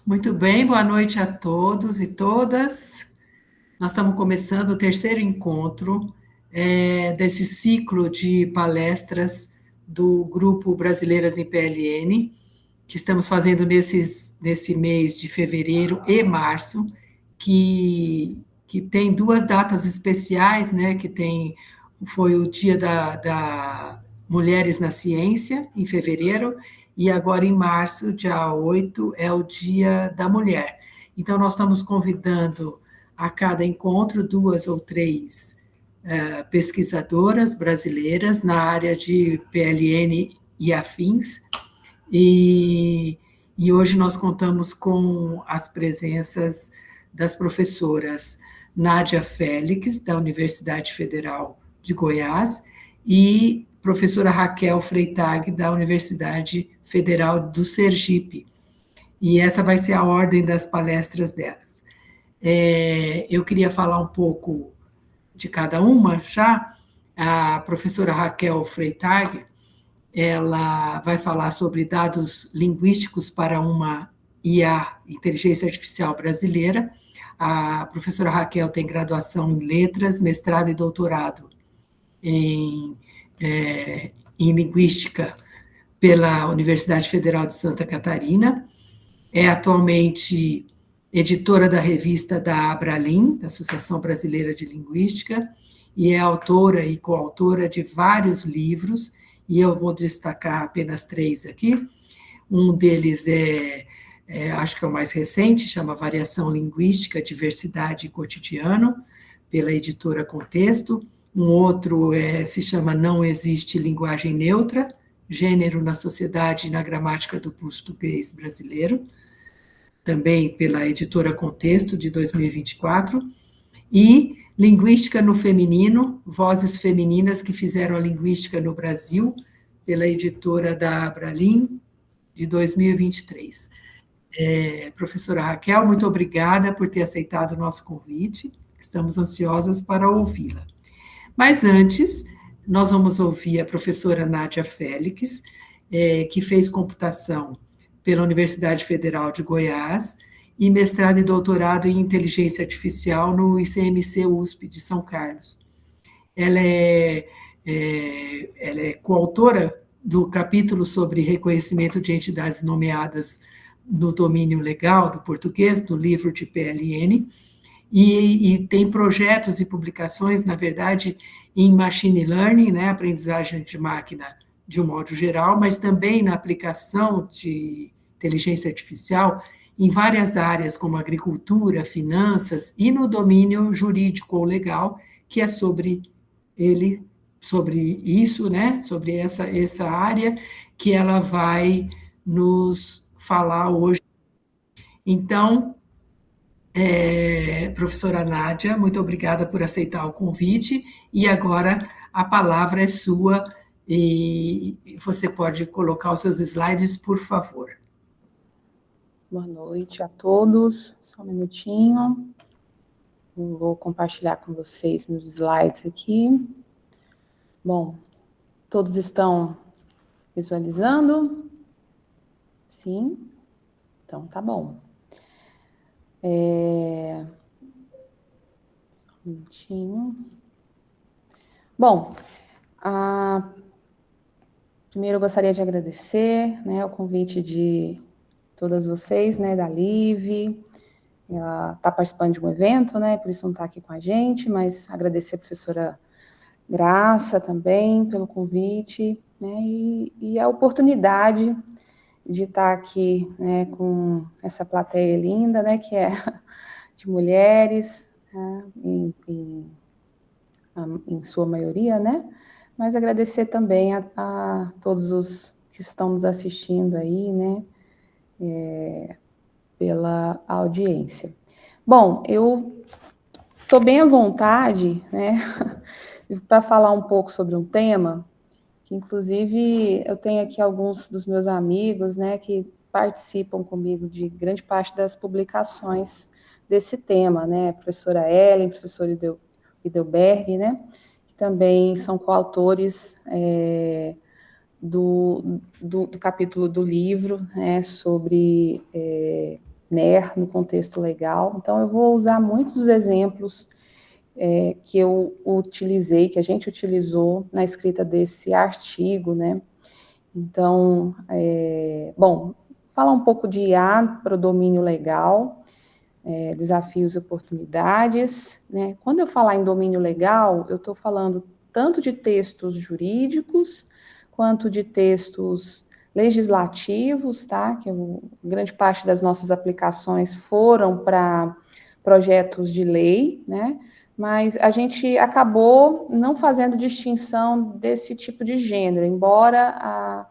Muito bem, boa noite a todos e todas. Nós estamos começando o terceiro encontro desse ciclo de palestras do Grupo Brasileiras em PLN, que estamos fazendo nesse mês de fevereiro e março, que tem duas datas especiais, né? Foi o Dia da Mulheres na Ciência, em fevereiro, e agora em março, dia 8, é o Dia da Mulher. Então, nós estamos convidando a cada encontro duas ou três pesquisadoras brasileiras na área de PLN e afins, e, e hoje nós contamos com as presenças das professoras Nádia Félix, da Universidade Federal de Goiás, e professora Raquel Freitag, da Universidade Federal do Sergipe. E essa vai ser a ordem das palestras delas. Eu queria falar um pouco de cada uma já. A professora Raquel Freitag, ela vai falar sobre dados linguísticos para uma IA, Inteligência Artificial Brasileira. A professora Raquel tem graduação em Letras, mestrado e doutorado em, em Linguística pela Universidade Federal de Santa Catarina. É atualmente editora da revista da Abralim, da Associação Brasileira de Linguística, e é autora e coautora de vários livros, e eu vou destacar apenas três aqui. Um deles acho que é o mais recente, chama Variação Linguística, Diversidade e Cotidiano, pela editora Contexto. Um outro se chama Não Existe Linguagem Neutra, Gênero na Sociedade e na Gramática do Português Brasileiro, também pela editora Contexto, de 2024, e Linguística no Feminino, Vozes Femininas que Fizeram a Linguística no Brasil, pela editora da Abralim, de 2023. Professora Raquel, muito obrigada por ter aceitado o nosso convite, estamos ansiosas para ouvi-la. Mas antes, nós vamos ouvir a professora Nádia Félix, que fez computação pela Universidade Federal de Goiás e mestrado e doutorado em inteligência artificial no ICMC USP de São Carlos. Ela é coautora do capítulo sobre reconhecimento de entidades nomeadas no domínio legal do português, do livro de PLN, e tem projetos e publicações, na verdade, em machine learning, né, aprendizagem de máquina de um modo geral, mas também na aplicação de inteligência artificial em várias áreas, como agricultura, finanças e no domínio jurídico ou legal, que é sobre isso, né, sobre essa área que ela vai nos falar hoje. Então, professora Nádia, muito obrigada por aceitar o convite, e agora a palavra é sua, e você pode colocar os seus slides, por favor. Boa noite a todos, só um minutinho, vou compartilhar com vocês meus slides aqui. Bom, todos estão visualizando? Sim? Então tá bom. Só um minutinho. Bom, primeiro eu gostaria de agradecer, né, o convite de todas vocês, né, da Live. Ela está participando de um evento, né, por isso não está aqui com a gente, mas agradecer a professora Graça também pelo convite, né, e a oportunidade de estar aqui, né, com essa plateia linda, né, que é de mulheres, né, em sua maioria, né, mas agradecer também a todos os que estão nos assistindo aí, né, pela audiência. Bom, eu estou bem à vontade, né, para falar um pouco sobre um tema que, inclusive, eu tenho aqui alguns dos meus amigos, né, que participam comigo de grande parte das publicações desse tema, né, a professora Ellen, professor Idelberg, né, que também são coautores do capítulo do livro, né, sobre NER no contexto legal. Então, eu vou usar muitos exemplos que eu utilizei, que a gente utilizou na escrita desse artigo, né? Então, bom, falar um pouco de IA para o domínio legal, desafios e oportunidades, né? Quando eu falar em domínio legal, eu estou falando tanto de textos jurídicos, quanto de textos legislativos, tá? Que grande parte das nossas aplicações foram para projetos de lei, né? Mas a gente acabou não fazendo distinção desse tipo de gênero, embora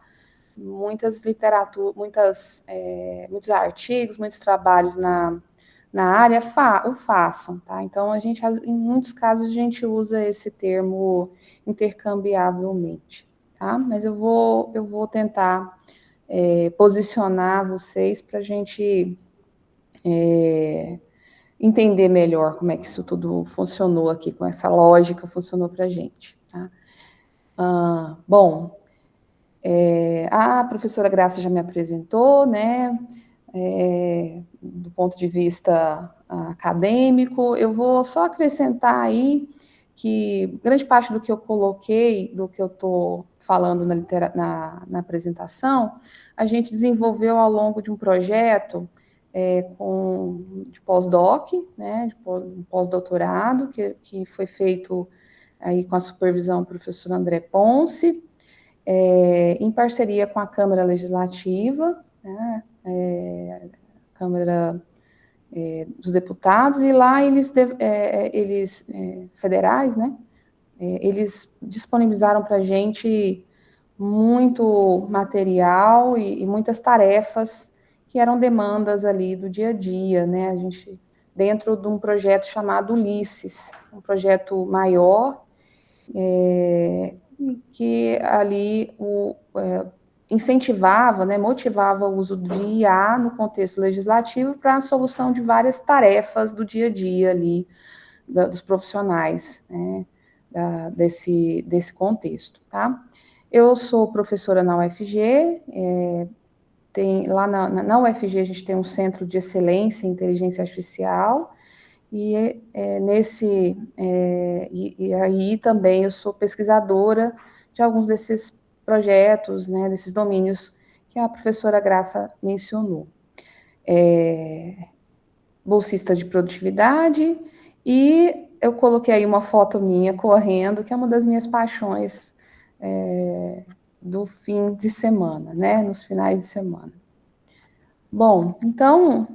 muitas literaturas, muitos artigos, muitos trabalhos na área o façam, tá? Então, em muitos casos, a gente usa esse termo intercambiavelmente, tá? Mas eu vou tentar posicionar vocês para a gente entender melhor como é que isso tudo funcionou aqui, com essa lógica funcionou para a gente, tá? Bom, a professora Graça já me apresentou, né? Do ponto de vista acadêmico, eu vou só acrescentar aí que grande parte do que eu coloquei, do que eu estou falando na apresentação, a gente desenvolveu ao longo de um projeto de pós-doc, né, de pós-doutorado, que foi feito aí com a supervisão do professor André Ponce, em parceria com a Câmara Legislativa, né, Câmara dos Deputados, e lá eles federais, né, eles disponibilizaram para a gente muito material e muitas tarefas que eram demandas ali do dia a dia, né, a gente, dentro de um projeto chamado Ulisses, um projeto maior, que ali incentivava, né, motivava o uso de IA no contexto legislativo para a solução de várias tarefas do dia a dia ali dos profissionais, né, desse contexto, tá? Eu sou professora na UFG, lá na UFG a gente tem um centro de excelência em inteligência artificial, e aí também eu sou pesquisadora de alguns desses projetos, né, desses domínios que a professora Graça mencionou. Bolsista de produtividade, e eu coloquei aí uma foto minha correndo, que é uma das minhas paixões do fim de semana, né, nos finais de semana. Bom, então,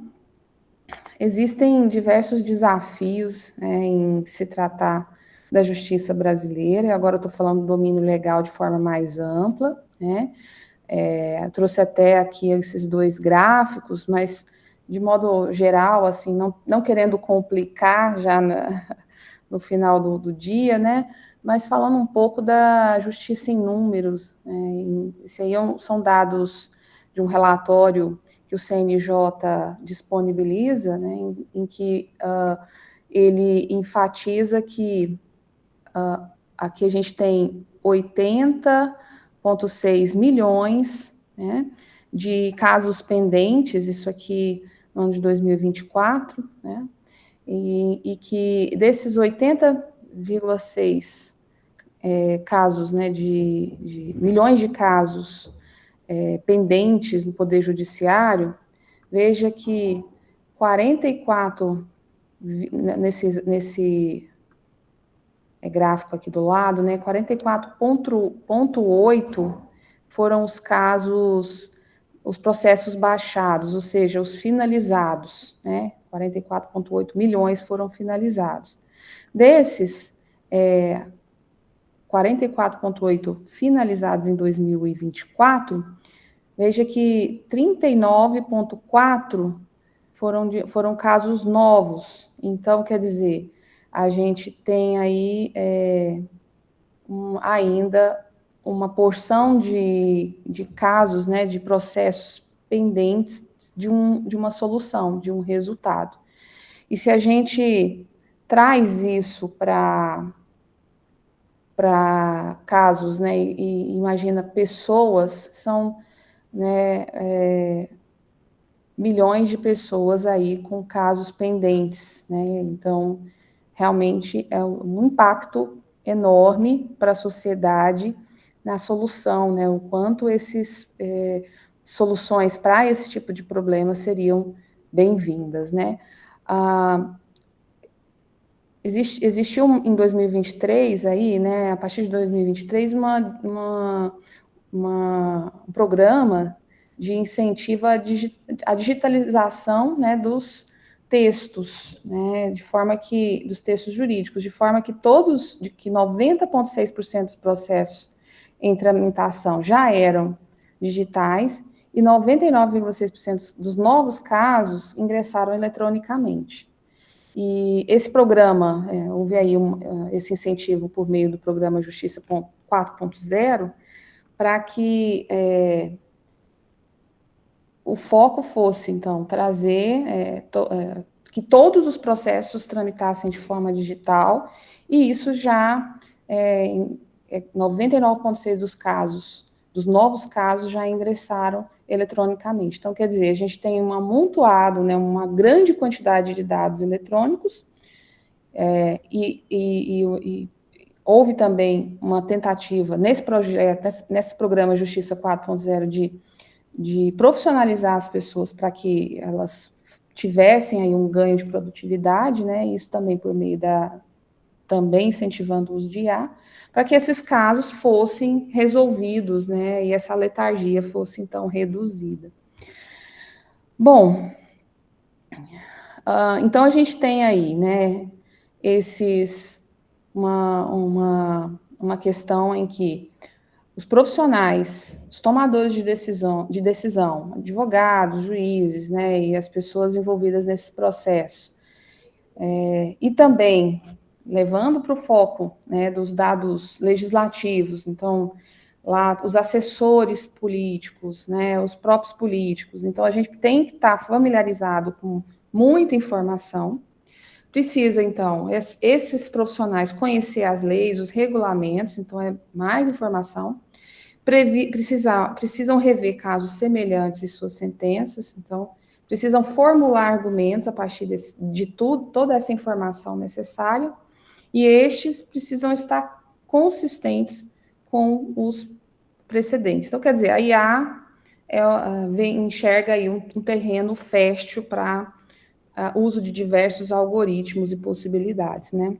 existem diversos desafios, né, em se tratar da justiça brasileira, e agora eu estou falando do domínio legal de forma mais ampla, né? Trouxe até aqui esses dois gráficos, mas de modo geral, assim, não querendo complicar já no final do dia, né? Mas falando um pouco da justiça em números, né? Isso aí são dados de um relatório que o CNJ disponibiliza, né, em que ele enfatiza que aqui a gente tem 80,6 milhões, né, de casos pendentes, isso aqui no ano de 2024, né, e que desses 80,6 casos, né, de milhões de casos pendentes no Poder Judiciário, veja que 44, nesse gráfico aqui do lado, né, 44,8 foram os casos, os processos baixados, ou seja, os finalizados, né, 44,8 milhões foram finalizados. Desses, 44,8 finalizados em 2024, veja que 39,4 foram casos novos. Então, quer dizer, a gente tem aí ainda uma porção de casos, né, de processos pendentes de uma solução, de um resultado. E se a gente traz isso para casos, né, e imagina pessoas, são, né, milhões de pessoas aí com casos pendentes, né? Então, realmente é um impacto enorme para a sociedade na solução, né? O quanto esses soluções para esse tipo de problema seriam bem-vindas, né? Existiu em 2023 aí, né? A partir de 2023 um programa de incentivo à digitalização, né, dos textos, né, de forma que dos textos jurídicos, de forma que 90,6% dos processos em tramitação já eram digitais e 99,6% dos novos casos ingressaram eletronicamente. E esse programa, houve aí esse incentivo por meio do programa Justiça 4.0, para que o foco fosse, então, trazer que todos os processos tramitassem de forma digital, e isso já, 99,6% dos casos, dos novos casos, já ingressaram eletronicamente. Então, quer dizer, a gente tem um amontoado, né, uma grande quantidade de dados eletrônicos, e houve também uma tentativa nesse projeto, nesse programa Justiça 4.0 de profissionalizar as pessoas para que elas tivessem aí um ganho de produtividade, né? Isso também por meio também incentivando o uso de IA, para que esses casos fossem resolvidos, né? E essa letargia fosse então reduzida. Bom, então a gente tem aí, né? Uma questão em que os profissionais, os tomadores de decisão, advogados, juízes, né, e as pessoas envolvidas nesse processo, e também levando para o foco, né, dos dados legislativos, então, lá, os assessores políticos, né, os próprios políticos, então, a gente tem que estar familiarizado com muita informação, precisa, então, esses profissionais conhecer as leis, os regulamentos, então, é mais informação, precisam rever casos semelhantes em suas sentenças, então, precisam formular argumentos a partir de toda essa informação necessária, e estes precisam estar consistentes com os precedentes. Então, quer dizer, a IA enxerga aí um terreno fértil para uso de diversos algoritmos e possibilidades, né,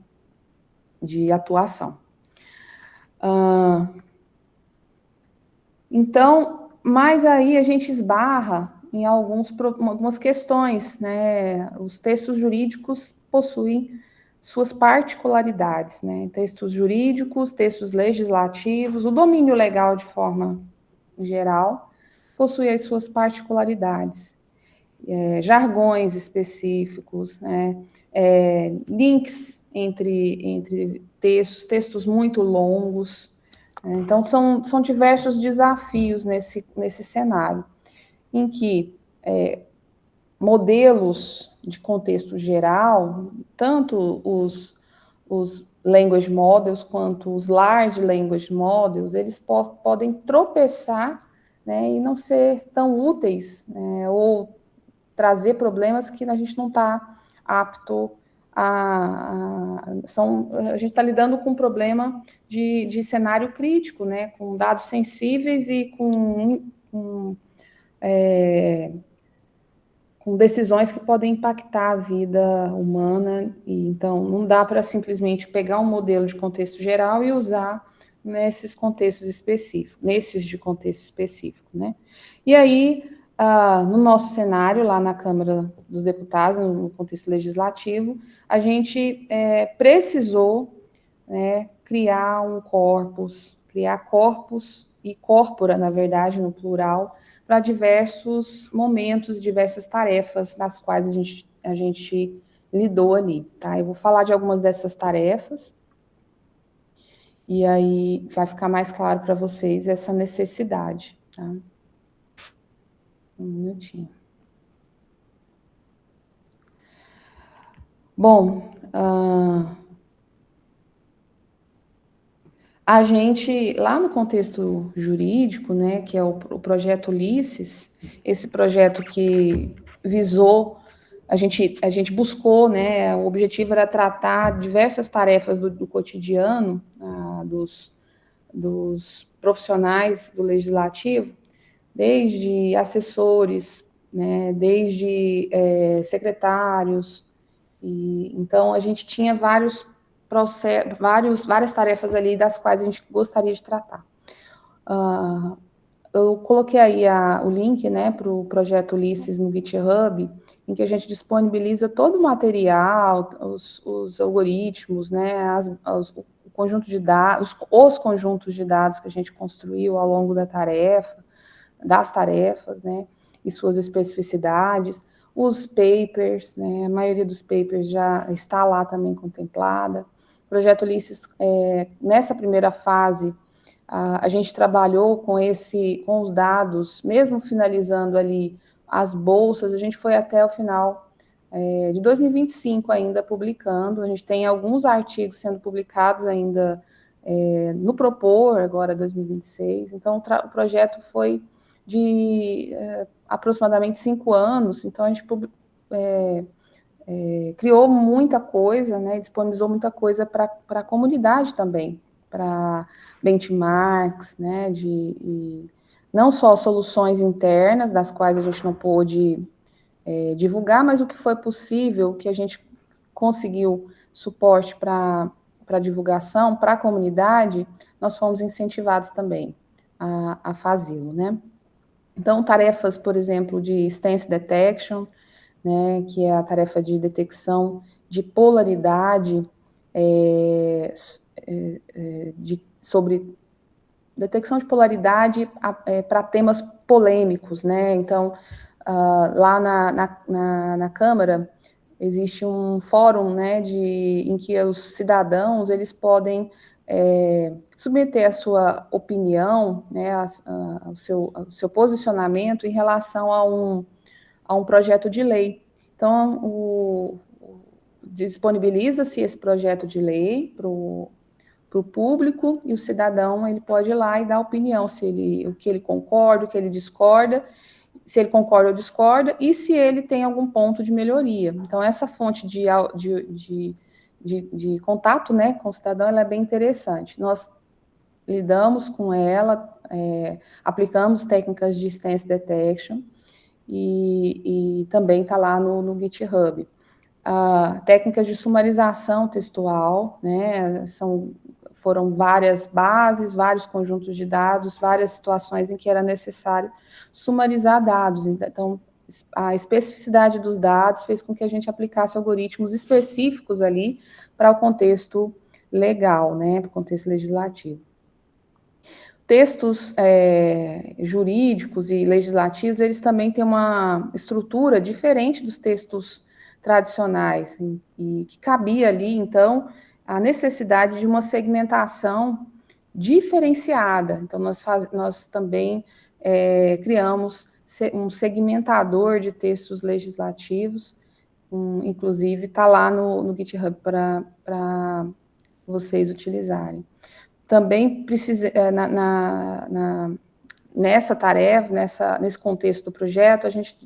de atuação. Então, mas aí a gente esbarra em algumas questões, né? Os textos jurídicos possuem suas particularidades, né? Textos jurídicos, textos legislativos, o domínio legal de forma geral possui as suas particularidades, jargões específicos, né? Links entre textos muito longos. Então, são diversos desafios nesse cenário, em que modelos de contexto geral, tanto os language models quanto os large language models, eles podem tropeçar, né, e não ser tão úteis, né, ou trazer problemas que a gente não está apto a gente está lidando com um problema de cenário crítico, né, com dados sensíveis e com decisões que podem impactar a vida humana, e então não dá para simplesmente pegar um modelo de contexto geral e usar nesses de contexto específico, né? E aí, no nosso cenário, lá na Câmara dos Deputados, no contexto legislativo, a gente precisou, né, criar corpus e corpora, na verdade, no plural, para diversos momentos, diversas tarefas nas quais a gente lidou ali, tá? Eu vou falar de algumas dessas tarefas, e aí vai ficar mais claro para vocês essa necessidade, tá? Um minutinho. Bom, a gente, lá no contexto jurídico, né, que é o projeto Ulisses, esse projeto que visou, a gente buscou, né, o objetivo era tratar diversas tarefas do cotidiano, dos profissionais do legislativo, desde assessores, né, desde secretários, e então a gente tinha várias tarefas ali das quais a gente gostaria de tratar. Eu coloquei aí o link, né, para o projeto Ulisses no GitHub, em que a gente disponibiliza todo o material, os algoritmos, né, o conjunto de dados, os conjuntos de dados que a gente construiu ao longo das tarefas, né, e suas especificidades, os papers, né, a maioria dos papers já está lá também contemplada. O projeto Ulisses, nessa primeira fase, a gente trabalhou com os dados, mesmo finalizando ali as bolsas, a gente foi até o final de 2025 ainda publicando. A gente tem alguns artigos sendo publicados ainda no Propor, agora 2026. Então, o projeto foi de aproximadamente 5 anos. Então, a gente criou muita coisa, né, disponibilizou muita coisa para a comunidade também, para benchmarks, né, não só soluções internas, das quais a gente não pôde divulgar, mas o que foi possível, o que a gente conseguiu suporte para divulgação, para a comunidade, nós fomos incentivados também a fazê-lo, né. Então, tarefas, por exemplo, de stance detection, né, que é a tarefa de detecção de polaridade sobre detecção de polaridade para temas polêmicos, né? Então, lá na Câmara existe um fórum, né, em que os cidadãos eles podem submeter a sua opinião, né, o seu posicionamento em relação a um projeto de lei. Então, disponibiliza-se esse projeto de lei para o público, e o cidadão ele pode ir lá e dar opinião, o que ele concorda, o que ele discorda, se ele concorda ou discorda, e se ele tem algum ponto de melhoria. Então, essa fonte de contato, né, com o cidadão, ela é bem interessante. Nós lidamos com ela, aplicamos técnicas de stance detection, e também está lá no GitHub. Técnicas de sumarização textual, né, foram várias bases, vários conjuntos de dados, várias situações em que era necessário sumarizar dados. Então, a especificidade dos dados fez com que a gente aplicasse algoritmos específicos ali para o contexto legal, né, para o contexto legislativo. Textos jurídicos e legislativos, eles também têm uma estrutura diferente dos textos tradicionais, e que cabia ali, então, a necessidade de uma segmentação diferenciada. Então, nós também criamos um segmentador de textos legislativos, inclusive está lá no GitHub para vocês utilizarem. Também precisa, nessa tarefa, nesse contexto do projeto, a gente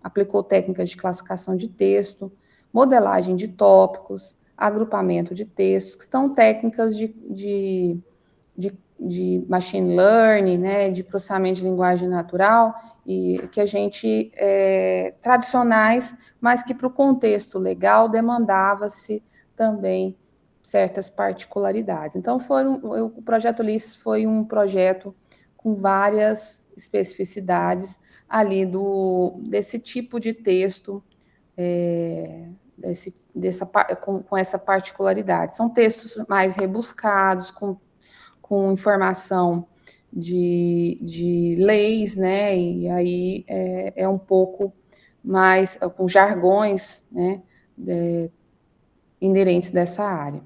aplicou técnicas de classificação de texto, modelagem de tópicos, agrupamento de textos, que são técnicas de machine learning, né, de processamento de linguagem natural, e que a gente, tradicionais, mas que para o contexto legal demandava-se também certas particularidades. Então, o projeto Ulisses foi um projeto com várias especificidades ali desse tipo de texto, com essa particularidade. São textos mais rebuscados, com informação de leis, né, e aí é um pouco mais com jargões, né, inerentes dessa área.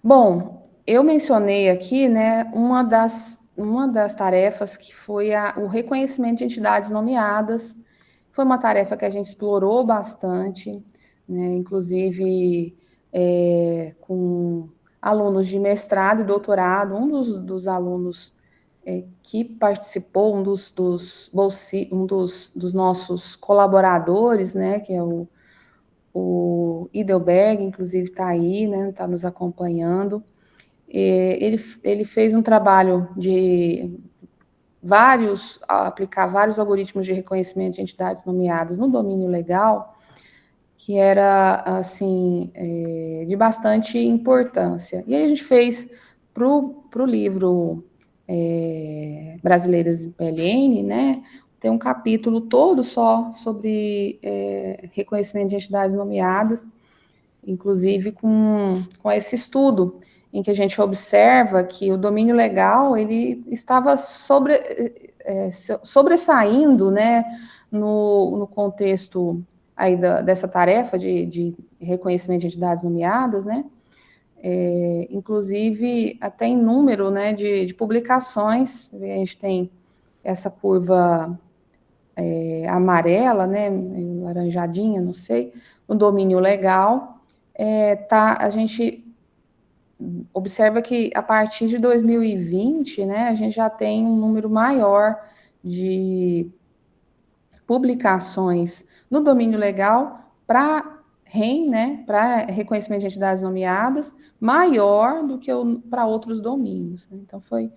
Bom, eu mencionei aqui, né, uma das tarefas que foi o reconhecimento de entidades nomeadas. Foi uma tarefa que a gente explorou bastante, né, inclusive com alunos de mestrado e doutorado. Um dos alunos que participou, um dos nossos colaboradores, né, que é o Idelberg, inclusive está aí, né, está nos acompanhando. Ele fez um trabalho de aplicar vários algoritmos de reconhecimento de entidades nomeadas no domínio legal, que era, assim, de bastante importância. E aí a gente fez para o livro Brasileiras em PLN, né, tem um capítulo todo só sobre reconhecimento de entidades nomeadas, inclusive com esse estudo, em que a gente observa que o domínio legal ele estava sobressaindo, né, no contexto aí dessa tarefa de reconhecimento de entidades nomeadas, né, inclusive até em número, né, de publicações. A gente tem essa curva amarela, né, laranjadinha, não sei, no domínio legal, a gente observa que a partir de 2020, né, a gente já tem um número maior de publicações no domínio legal para REM, né, para reconhecimento de entidades nomeadas, maior do que para outros domínios. Né? Então, foi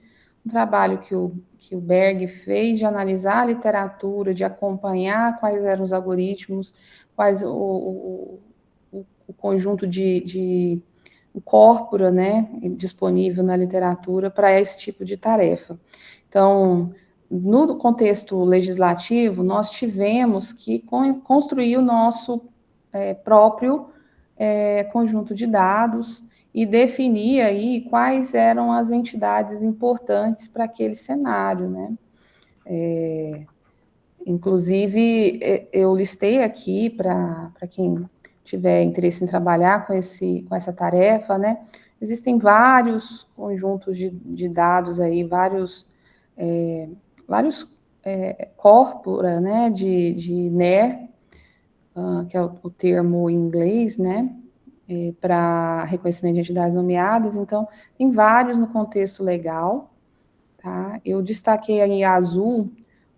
um trabalho que o Berg fez de analisar a literatura, de acompanhar quais eram os algoritmos, quais o conjunto o corpora, né, disponível na literatura para esse tipo de tarefa. Então, no contexto legislativo, nós tivemos que construir o nosso próprio conjunto de dados e definir aí quais eram as entidades importantes para aquele cenário, né? Inclusive, eu listei aqui para quem tiver interesse em trabalhar com essa tarefa, né? Existem vários conjuntos de dados aí, vários corpora, né, de NER, que é o termo em inglês, né, para reconhecimento de entidades nomeadas. Então, tem vários no contexto legal, tá? Eu destaquei aí em azul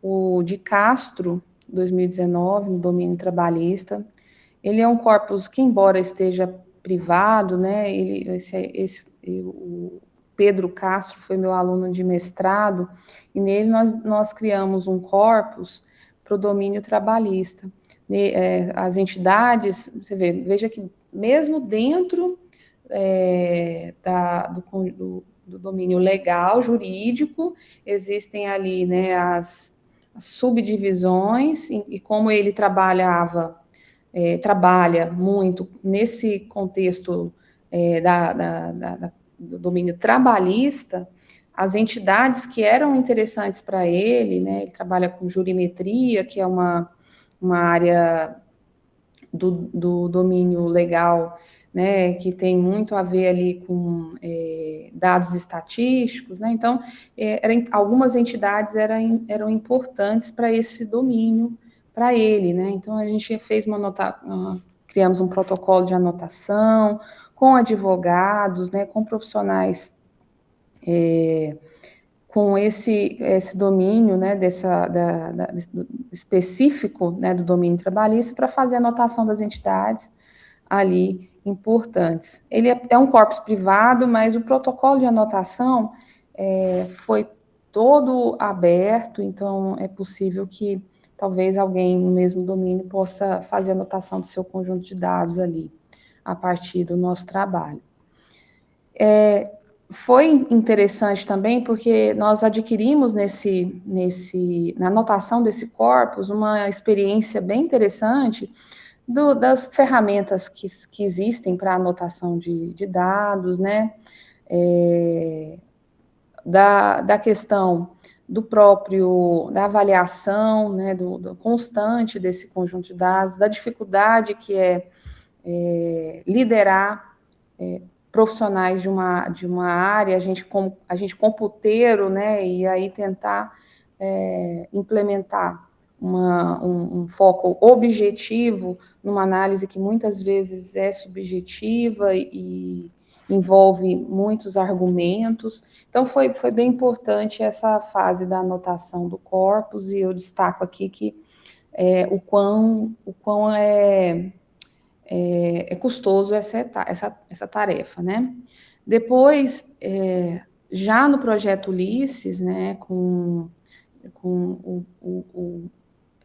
o de Castro, 2019, no domínio trabalhista. Ele é um corpus que, embora esteja privado, né, o Pedro Castro foi meu aluno de mestrado, e nele nós criamos um corpus para o domínio trabalhista. As entidades, veja que mesmo dentro do domínio legal, jurídico, existem ali, né, as subdivisões, e como ele trabalha muito nesse contexto do domínio trabalhista, as entidades que eram interessantes para ele, né, ele trabalha com jurimetria, que é uma área do domínio legal, né, que tem muito a ver ali com dados estatísticos, né, então, algumas entidades eram importantes para esse domínio, para ele, né, então a gente fez criamos um protocolo de anotação, com advogados, né, com profissionais com esse domínio, né, específico, né, do domínio trabalhista, para fazer a anotação das entidades ali importantes. Ele é um corpus privado, mas o protocolo de anotação foi todo aberto, então é possível que talvez alguém no mesmo domínio possa fazer anotação do seu conjunto de dados ali, a partir do nosso trabalho. Foi interessante também porque nós adquirimos na anotação desse corpus uma experiência bem interessante das ferramentas que existem para anotação de dados, né? Da questão da avaliação, né? Do constante desse conjunto de dados, da dificuldade que é liderar profissionais de uma área, a gente computeiro, né, e aí tentar implementar um foco objetivo numa análise que muitas vezes é subjetiva e envolve muitos argumentos. Então, foi bem importante essa fase da anotação do corpus, e eu destaco aqui que o quão é custoso essa tarefa, né? Depois, já no projeto Ulisses, né,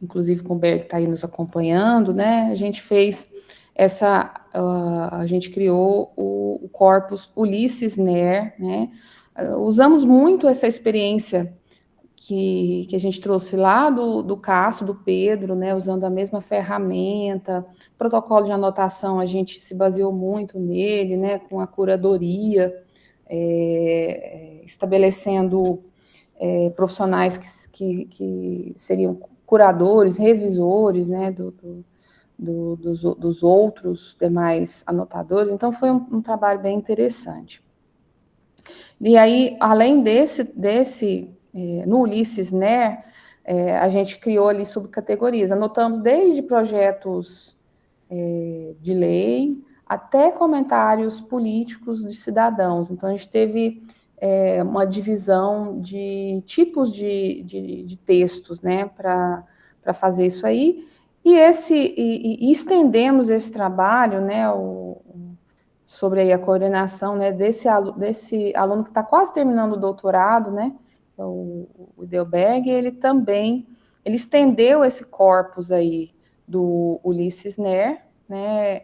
inclusive com o Berg que está aí nos acompanhando, né, a gente fez a gente criou o corpus Ulisses NER, né, usamos muito essa experiência que a gente trouxe lá do Cássio, do Pedro, né, usando a mesma ferramenta, protocolo de anotação, a gente se baseou muito nele, né, com a curadoria, estabelecendo profissionais que seriam curadores, revisores, né, dos outros demais anotadores. Então, foi um trabalho bem interessante. E aí, além no Ulisses NER, a gente criou ali subcategorias. Anotamos desde projetos de lei até comentários políticos de cidadãos. Então, a gente teve uma divisão de tipos de textos, né, para fazer isso aí. E estendemos esse trabalho, né, sobre aí a coordenação, né, desse aluno que está quase terminando o doutorado, né, o Idelberg, ele estendeu esse corpus aí do Ulisses NER, né,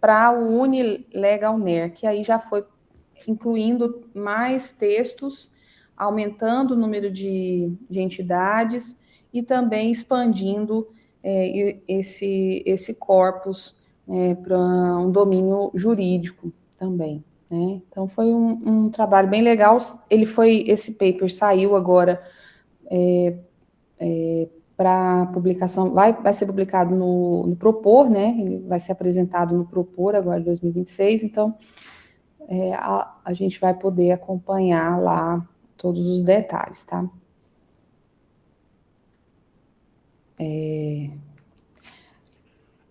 para o Unilegal NER, que aí já foi incluindo mais textos, aumentando o número de entidades e também expandindo esse corpus para um domínio jurídico também, né? Então foi um trabalho bem legal. Esse paper saiu agora para publicação, vai ser publicado no Propor, né? Ele vai ser apresentado no Propor agora em 2026, então a gente vai poder acompanhar lá todos os detalhes, tá?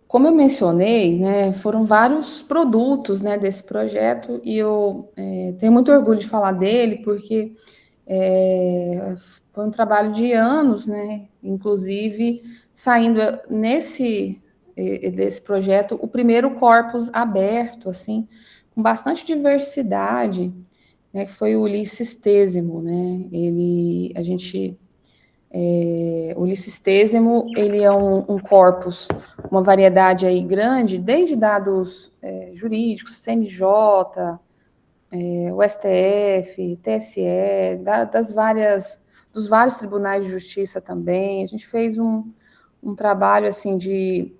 Como eu mencionei, né, foram vários produtos, né, desse projeto, e eu tenho muito orgulho de falar dele, porque foi um trabalho de anos, né, inclusive saindo desse projeto o primeiro corpus aberto, assim, com bastante diversidade, né, que foi o Ulisses Tésimo, né, o Licistésimo, ele é um corpus, uma variedade aí grande, desde dados jurídicos, CNJ, o STF, TSE, dos vários tribunais de justiça também. A gente fez um trabalho assim de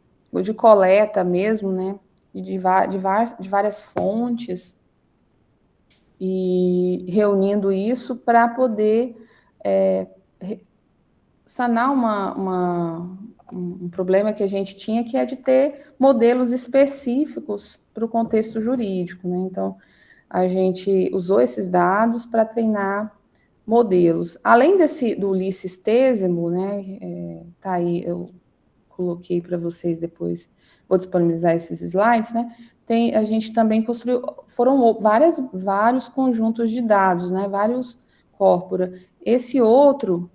coleta mesmo, né? De várias fontes, e reunindo isso para poder sanar um problema que a gente tinha, que é de ter modelos específicos para o contexto jurídico, né? Então, a gente usou esses dados para treinar modelos. Além do Ulisses Tésimo, né? Tá aí, eu coloquei para vocês depois, vou disponibilizar esses slides, né? A gente também construiu, foram vários conjuntos de dados, né? Vários corpora. Esse outro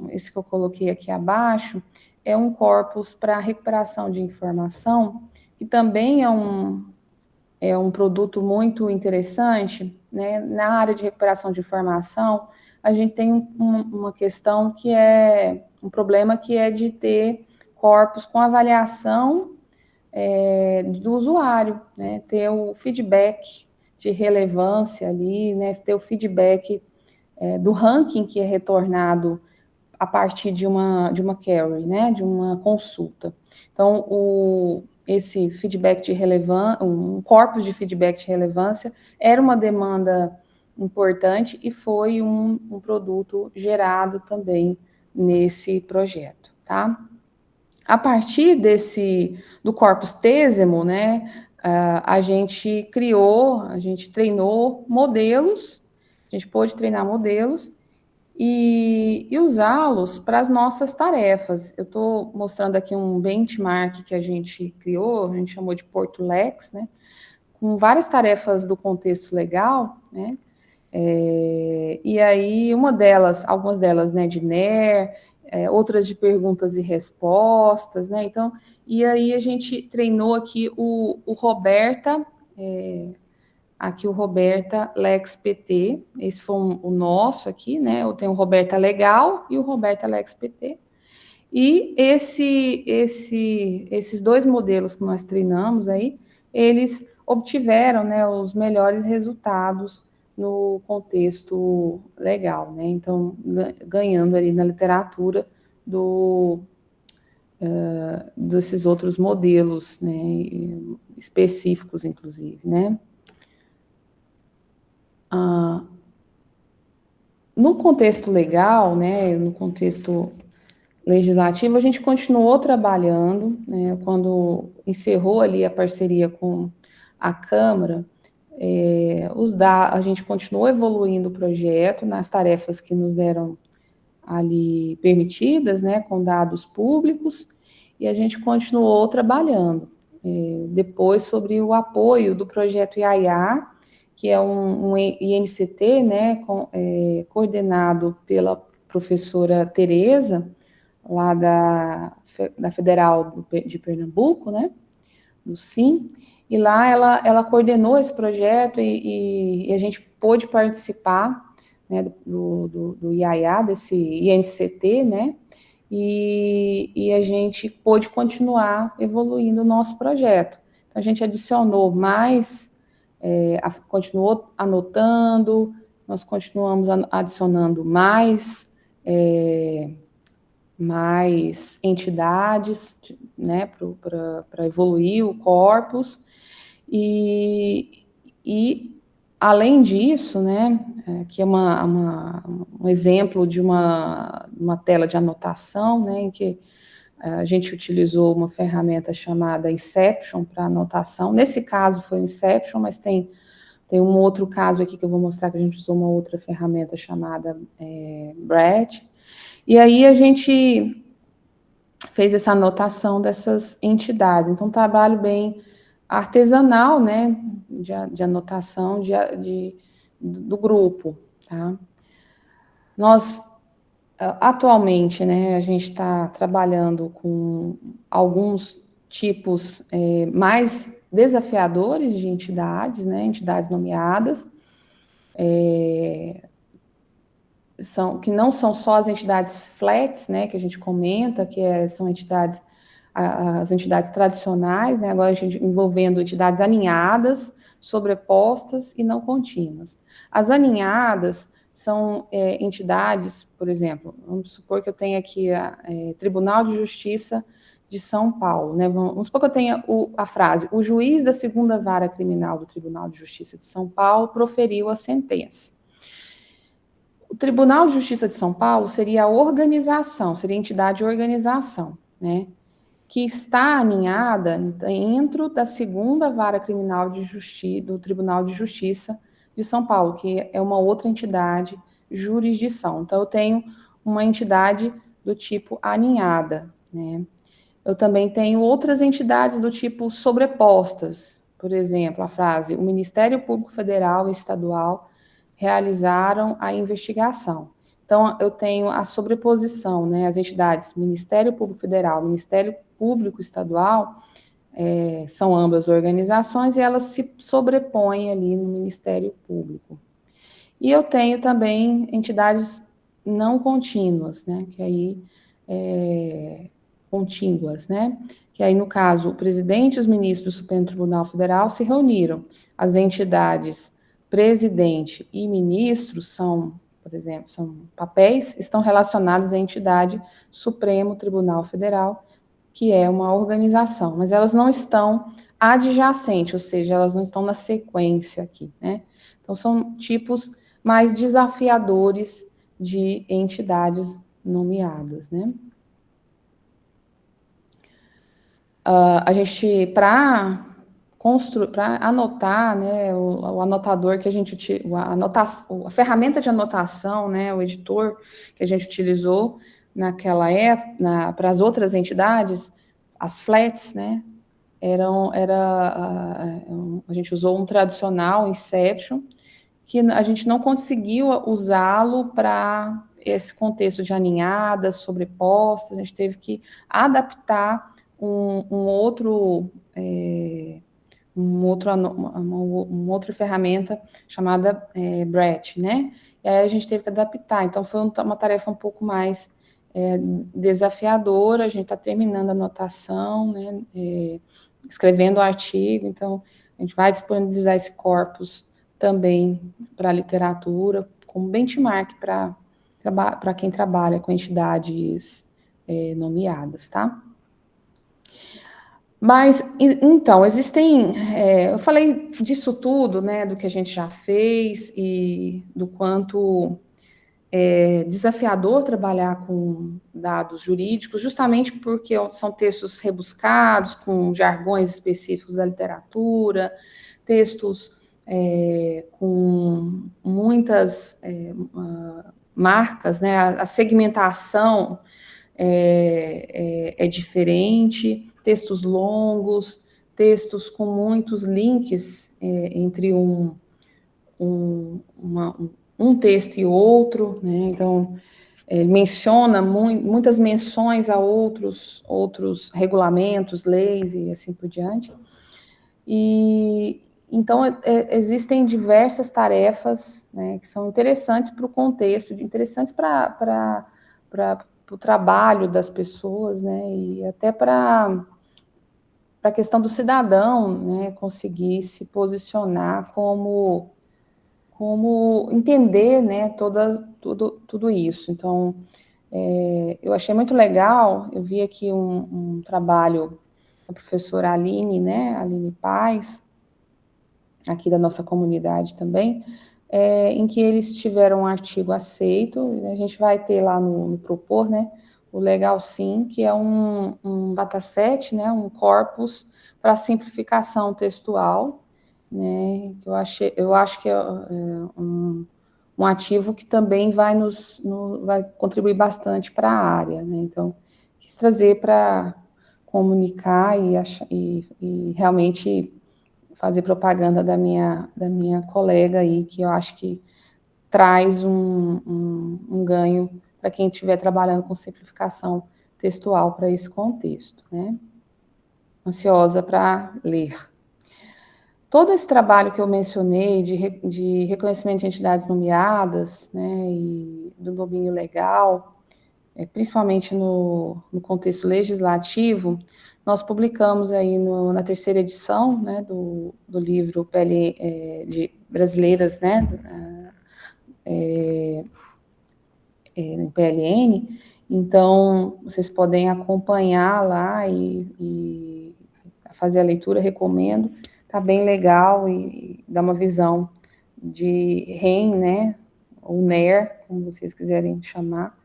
esse que eu coloquei aqui abaixo, é um corpus para recuperação de informação, que também é um produto muito interessante, né? Na área de recuperação de informação, a gente tem uma questão que um problema que é de ter corpus com avaliação do usuário, né? Ter o feedback de relevância ali, né? Ter o feedback do ranking que é retornado a partir de uma query, né? De uma consulta. Então, esse feedback de relevância, um corpus de feedback de relevância, era uma demanda importante e foi um produto gerado também nesse projeto, tá? A partir do corpus Tésimo, né, a gente treinou modelos, a gente pôde treinar modelos e usá-los para as nossas tarefas. Eu estou mostrando aqui um benchmark que a gente criou, a gente chamou de Portulex, né, com várias tarefas do contexto legal, né? E aí, algumas delas, né, de NER, outras de perguntas e respostas, né? Então, e aí a gente treinou aqui o Roberta, aqui o Roberta Lex PT, esse foi o nosso aqui, né? Eu tenho o Roberta Legal e o Roberta Lex PT. E esses dois modelos que nós treinamos aí, eles obtiveram, né, os melhores resultados no contexto legal, né? Então, ganhando ali na literatura desses outros modelos, né, específicos, inclusive, né? No contexto legal, né, no contexto legislativo, a gente continuou trabalhando, né, quando encerrou ali a parceria com a Câmara, a gente continuou evoluindo o projeto nas tarefas que nos eram ali permitidas, né, com dados públicos, e a gente continuou trabalhando. Depois, sobre o apoio do projeto IAIA, que é um INCT, né, coordenado pela professora Tereza, lá da Federal de Pernambuco, né, do SIM, e lá ela coordenou esse projeto e a gente pôde participar, né, do IAIA, desse INCT, né, e a gente pôde continuar evoluindo o nosso projeto. Então, a gente adicionou mais, continuou anotando, nós continuamos adicionando mais entidades, né, para evoluir o corpus, e além disso, né, que é um exemplo de uma tela de anotação, né, em que a gente utilizou uma ferramenta chamada Inception para anotação. Nesse caso foi o Inception, mas tem um outro caso aqui que eu vou mostrar que a gente usou uma outra ferramenta chamada Brad. E aí a gente fez essa anotação dessas entidades. Então, um trabalho bem artesanal, né, de anotação do grupo, tá? Nós, atualmente, né, a gente está trabalhando com alguns tipos mais desafiadores de entidades, né, entidades nomeadas, que não são só as entidades flats, né, que a gente comenta, são as entidades tradicionais, né, agora a gente envolvendo entidades aninhadas, sobrepostas e não contínuas. As aninhadas são entidades, por exemplo, vamos supor que eu tenha aqui Tribunal de Justiça de São Paulo, né, vamos supor que eu tenha a frase: o juiz da segunda vara criminal do Tribunal de Justiça de São Paulo proferiu a sentença. O Tribunal de Justiça de São Paulo seria a organização, seria a entidade de organização, né, que está aninhada dentro da segunda vara criminal do Tribunal de Justiça de São Paulo, que é uma outra entidade jurisdição. Então, eu tenho uma entidade do tipo aninhada, né. Eu também tenho outras entidades do tipo sobrepostas, por exemplo, a frase: o Ministério Público Federal e Estadual realizaram a investigação. Então, eu tenho a sobreposição, né, as entidades Ministério Público Federal, Ministério Público Estadual, são ambas organizações e elas se sobrepõem ali no Ministério Público. E eu tenho também entidades não contínuas, né, que aí, contíguas, né, que aí, no caso, o presidente e os ministros do Supremo Tribunal Federal se reuniram. As entidades presidente e ministro por exemplo, são papéis, estão relacionados à entidade Supremo Tribunal Federal, que é uma organização, mas elas não estão adjacentes, ou seja, elas não estão na sequência aqui, né? Então, são tipos mais desafiadores de entidades nomeadas, né? A gente, para anotar, né, o anotador que a gente a ferramenta de anotação, né, o editor que a gente utilizou naquela época, para as outras entidades, as flats, né, a gente usou um tradicional Inception, que a gente não conseguiu usá-lo para esse contexto de aninhadas, sobrepostas, a gente teve que adaptar uma outra ferramenta chamada Brett, né? E aí a gente teve que adaptar, então foi uma tarefa um pouco mais desafiadora, a gente está terminando a anotação, né? Escrevendo o artigo, então a gente vai disponibilizar esse corpus também para a literatura, como benchmark para quem trabalha com entidades nomeadas, tá? Mas, então, eu falei disso tudo, né, do que a gente já fez e do quanto é desafiador trabalhar com dados jurídicos, justamente porque são textos rebuscados, com jargões específicos da literatura, textos com muitas marcas, né? A segmentação é diferente, textos longos, textos com muitos links entre um texto e outro, né? Então, ele menciona muitas menções a outros regulamentos, leis e assim por diante. E então existem diversas tarefas, né, que são interessantes para o contexto, interessantes para o trabalho das pessoas, né, e até para a questão do cidadão, né, conseguir se posicionar como entender, né, tudo isso. Então, eu achei muito legal, eu vi aqui um trabalho da professora Aline, né, Aline Paz, aqui da nossa comunidade também, em que eles tiveram um artigo aceito, a gente vai ter lá no Propor, né, o Legal Sim, que é um dataset, né, um corpus para simplificação textual, né, eu acho que é um ativo que também vai vai contribuir bastante para a área, né, então, quis trazer para comunicar e realmente fazer propaganda da minha colega aí, que eu acho que traz um ganho para quem estiver trabalhando com simplificação textual para esse contexto, né? Ansiosa para ler. Todo esse trabalho que eu mencionei de reconhecimento de entidades nomeadas, né, e do domínio legal, principalmente no contexto legislativo, nós publicamos aí na terceira edição, né, do livro de brasileiras, né, em PLN. Então, vocês podem acompanhar lá e fazer a leitura, recomendo. Está bem legal e dá uma visão de REM, né, ou NER, como vocês quiserem chamar,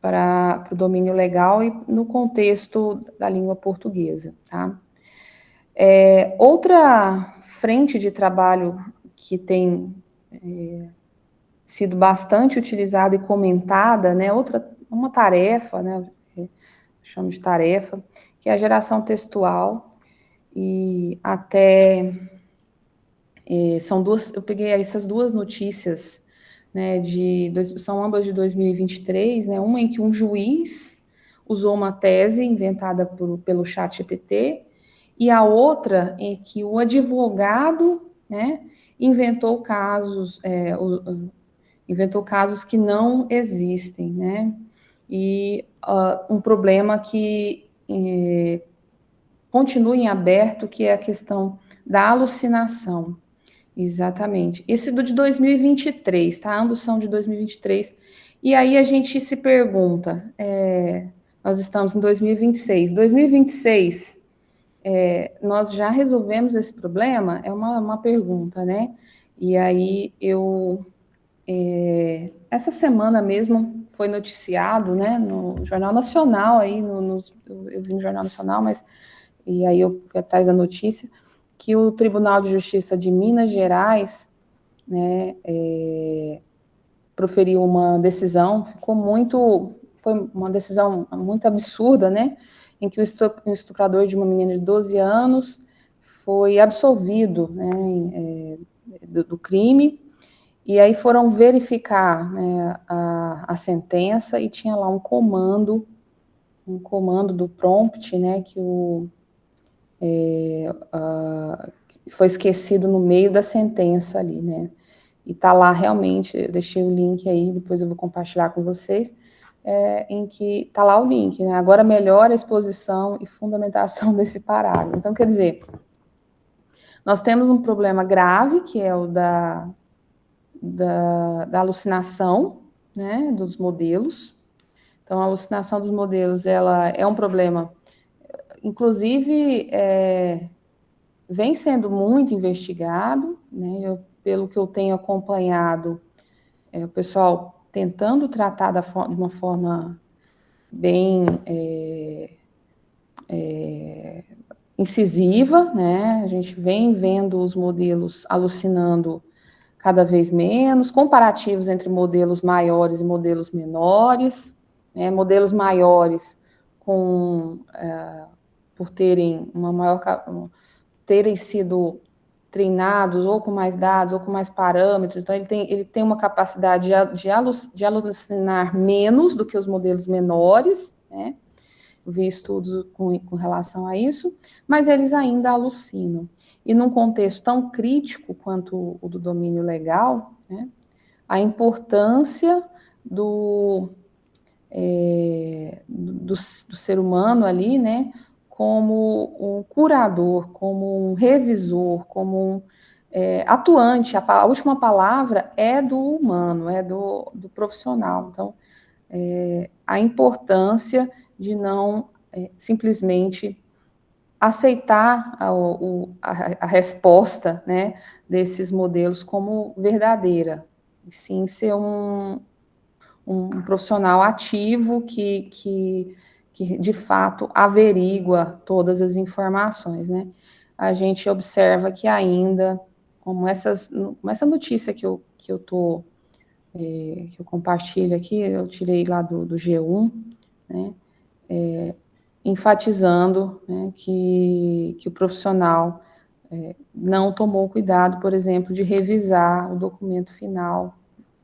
para o domínio legal e no contexto da língua portuguesa, tá? Outra frente de trabalho que tem sido bastante utilizada e comentada, né? Uma tarefa, né? Chamo de tarefa, que é a geração textual e até eu peguei essas duas notícias, né, são ambas de 2023, né, uma em que um juiz usou uma tese inventada pelo ChatGPT, e a outra em que o advogado, né, inventou casos que não existem, né, e um problema que continua em aberto, que é a questão da alucinação. Exatamente. Esse de 2023, tá? Ambos são de 2023. E aí a gente se pergunta, nós estamos em 2026. 2026, nós já resolvemos esse problema? É uma pergunta, né? E aí essa semana mesmo foi noticiado, né, no Jornal Nacional, aí eu vi no Jornal Nacional, e aí eu fui atrás da notícia, que o Tribunal de Justiça de Minas Gerais, né, proferiu uma decisão, foi uma decisão muito absurda, né, em que o estuprador de uma menina de 12 anos foi absolvido, né, do crime, e aí foram verificar, né, a sentença e tinha lá um comando do prompt, né, que foi esquecido no meio da sentença ali, né, e tá lá realmente, eu deixei o link aí, depois eu vou compartilhar com vocês, em que tá lá o link, né, agora melhora a exposição e fundamentação desse parágrafo. Então, quer dizer, nós temos um problema grave, que é o da alucinação, né, dos modelos. Então, a alucinação dos modelos, ela é um problema, inclusive, vem sendo muito investigado, né, pelo que eu tenho acompanhado, o pessoal tentando tratar de uma forma bem incisiva, né, a gente vem vendo os modelos alucinando cada vez menos, comparativos entre modelos maiores e modelos menores, né, modelos maiores por terem terem sido treinados ou com mais dados ou com mais parâmetros, então ele tem uma capacidade de alucinar menos do que os modelos menores, né? Vi estudos com relação a isso, mas eles ainda alucinam. E num contexto tão crítico quanto o do domínio legal, né, a importância do ser humano ali, né, como um curador, como um revisor, como um atuante. A última palavra é do humano, é do profissional. Então, a importância de não simplesmente aceitar a resposta, né, desses modelos como verdadeira, e sim ser um profissional ativo que de fato averigua todas as informações, né? A gente observa que ainda, como essa notícia que eu compartilho aqui, eu tirei lá do G1, né? Enfatizando, né, que o profissional não tomou cuidado, por exemplo, de revisar o documento final,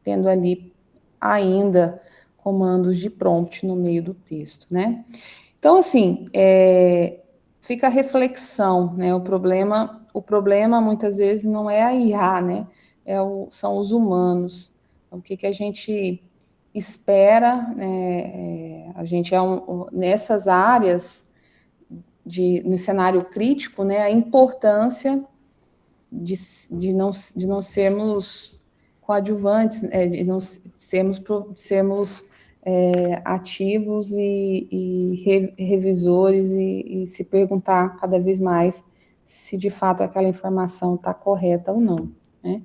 tendo ali ainda comandos de prompt no meio do texto, né? Então, assim, fica a reflexão, né? O problema muitas vezes não é a IA, né? São os humanos. O que a gente espera, né? A gente nessas áreas no cenário crítico, né? A importância de não sermos coadjuvantes, de não sermos ativos e revisores e se perguntar cada vez mais se de fato aquela informação está correta ou não, né?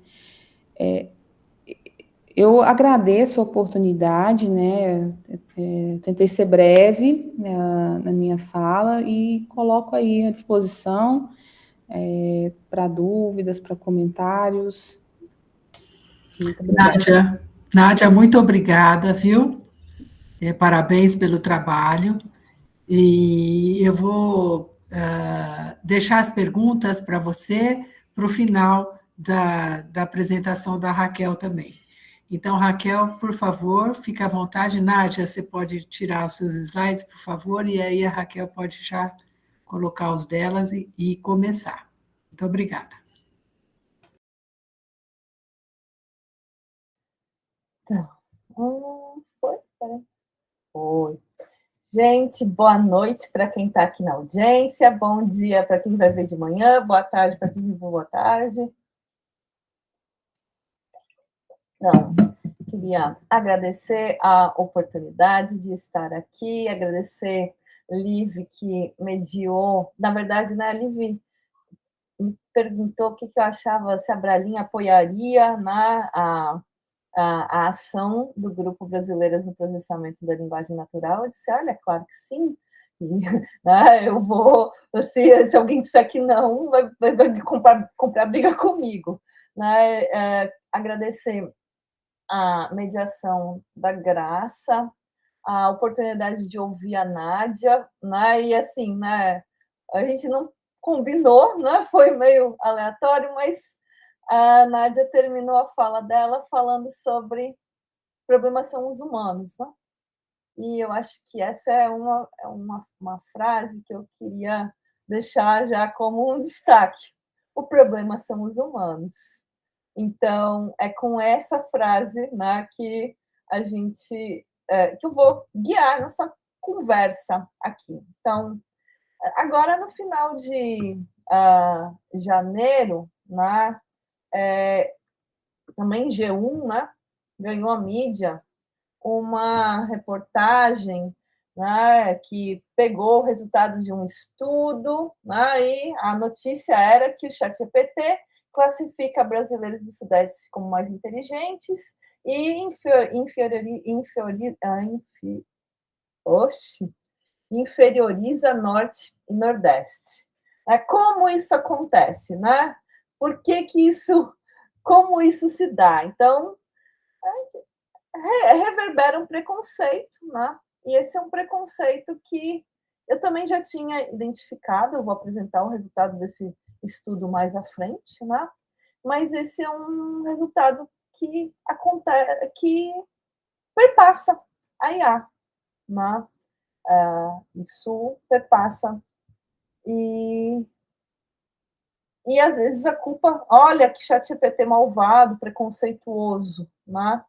Eu agradeço a oportunidade, né? Tentei ser breve na minha fala e coloco aí à disposição para dúvidas, para comentários. Nádia, muito obrigada, viu? Parabéns pelo trabalho. E eu vou deixar as perguntas para você para o final da apresentação da Raquel também. Então, Raquel, por favor, fique à vontade. Nádia, você pode tirar os seus slides, por favor, e aí a Raquel pode já colocar os delas e começar. Muito obrigada. Então, Oi. Gente, boa noite para quem está aqui na audiência, bom dia para quem vai ver de manhã, boa tarde para quem viu boa tarde. Então, queria agradecer a oportunidade de estar aqui, agradecer Liv, que mediou, na verdade, né, Liv me perguntou o que eu achava, se a Bralinha apoiaria a ação do Grupo Brasileiras no Processamento da Linguagem Natural. Eu disse, olha, claro que sim. E, né, eu vou, se alguém disser que não, vai comprar briga comigo. Né? Agradecer a mediação da Graça, a oportunidade de ouvir a Nádia, né? E assim, né? A gente não combinou, né? Foi meio aleatório, mas a Nádia terminou a fala dela falando sobre problemas são os humanos, né? E eu acho que essa é uma frase que eu queria deixar já como um destaque. O problema são os humanos. Então, é com essa frase, né, que a gente que eu vou guiar nossa conversa aqui. Então, agora no final de janeiro, né, também G1, né, ganhou a mídia uma reportagem, né, que pegou o resultado de um estudo, né, e a notícia era que o ChatGPT classifica brasileiros do Sudeste como mais inteligentes e inferioriza Norte e Nordeste. Como isso acontece, né? Por que isso, como isso se dá? Então, reverbera um preconceito, né? E esse é um preconceito que eu também já tinha identificado. Eu vou apresentar o resultado desse estudo mais à frente, né? Mas esse é um resultado que acontece, que perpassa a IA, né? Isso perpassa e às vezes a culpa, olha que ChatGPT malvado, preconceituoso, né?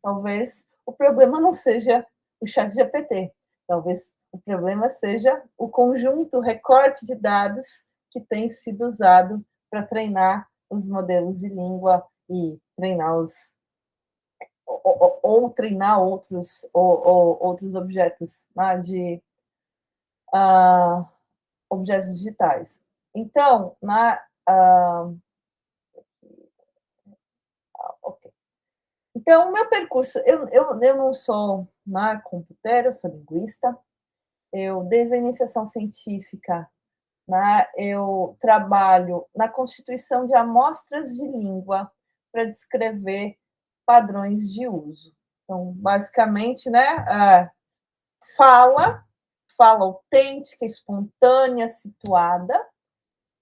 Talvez o problema não seja o ChatGPT, talvez o problema seja o conjunto, o recorte de dados que tem sido usado para treinar os modelos de língua e treinar ou treinar outros objetos, né, de objetos digitais. Então, okay. Então, o meu percurso, eu não sou computeira, eu sou linguista, desde a iniciação científica, eu trabalho na constituição de amostras de língua para descrever padrões de uso. Então, basicamente, fala autêntica, espontânea, situada,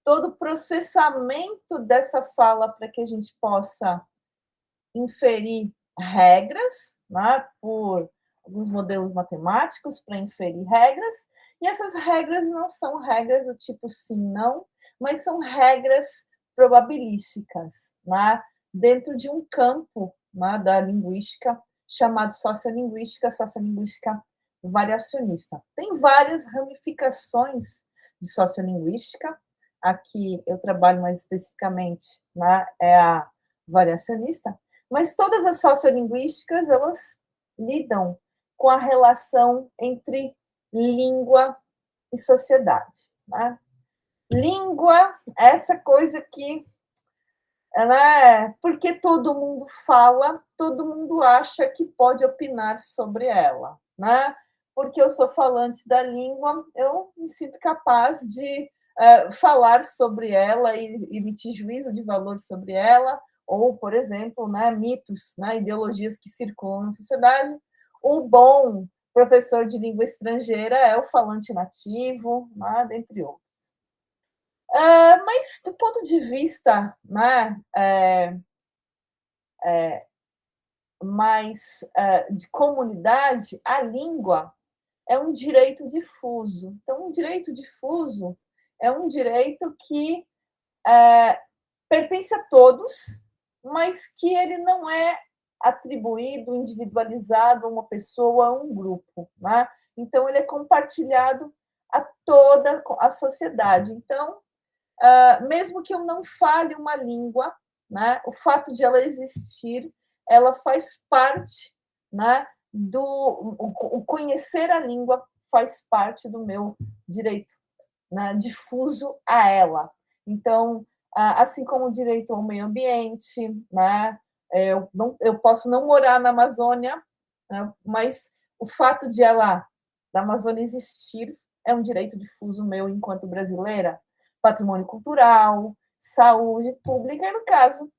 todo o processamento dessa fala para que a gente possa inferir regras, né, por alguns modelos matemáticos para inferir regras, e essas regras não são regras do tipo sim, não, mas são regras probabilísticas, né, dentro de um campo, né, da linguística chamado sociolinguística variacionista. Tem várias ramificações de sociolinguística. Aqui eu trabalho mais especificamente, né, é a variacionista, mas todas as sociolinguísticas, elas lidam com a relação entre língua e sociedade, né? Língua, essa coisa que porque todo mundo fala, todo mundo acha que pode opinar sobre ela, né? Porque eu sou falante da língua, eu me sinto capaz de falar sobre ela e emitir juízo de valor sobre ela, ou, por exemplo, mitos, ideologias que circulam na sociedade. O bom professor de língua estrangeira é o falante nativo, dentre outros. Mas, do ponto de vista mais de comunidade, a língua é um direito difuso. Então, um direito difuso é um direito que pertence a todos, mas que ele não é atribuído, individualizado a uma pessoa, a um grupo, né? Então, ele é compartilhado a toda a sociedade. Então, mesmo que eu não fale uma língua, né, o fato de ela existir, ela faz parte, né, o conhecer a língua faz parte do meu direito, né, difuso a ela. Então, assim como o direito ao meio ambiente, né, eu posso não morar na Amazônia, né, mas o fato da Amazônia existir é um direito difuso meu enquanto brasileira. Patrimônio cultural, saúde pública, e no caso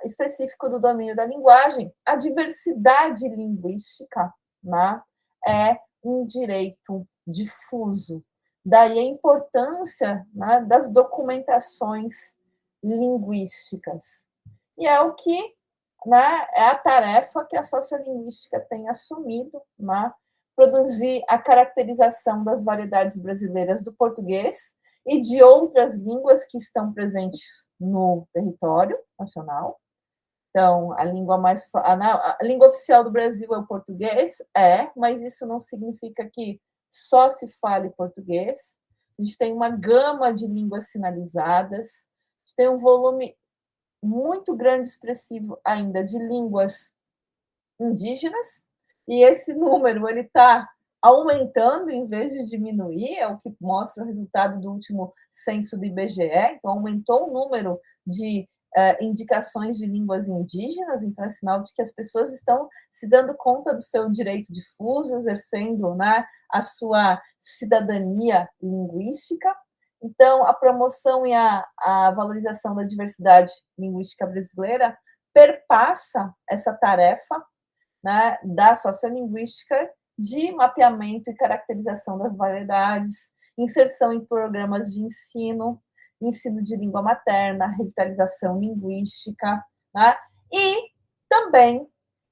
específico do domínio da linguagem, a diversidade linguística, né, é um direito difuso. Daí a importância, né, das documentações linguísticas. E é o que, né, é a tarefa que a sociolinguística tem assumido, né, produzir a caracterização das variedades brasileiras do português e de outras línguas que estão presentes no território nacional. Então, a língua oficial do Brasil é o português, mas isso não significa que só se fale português. A gente tem uma gama de línguas sinalizadas, a gente tem um volume muito grande, expressivo ainda, de línguas indígenas, e esse número ele está aumentando em vez de diminuir, é o que mostra o resultado do último censo do IBGE, então aumentou o número de indicações de línguas indígenas, então é sinal de que as pessoas estão se dando conta do seu direito difuso, exercendo, né, a sua cidadania linguística. Então, a promoção e a valorização da diversidade linguística brasileira perpassa essa tarefa, né, da sociolinguística de mapeamento e caracterização das variedades, inserção em programas de ensino de língua materna, revitalização linguística, né, e também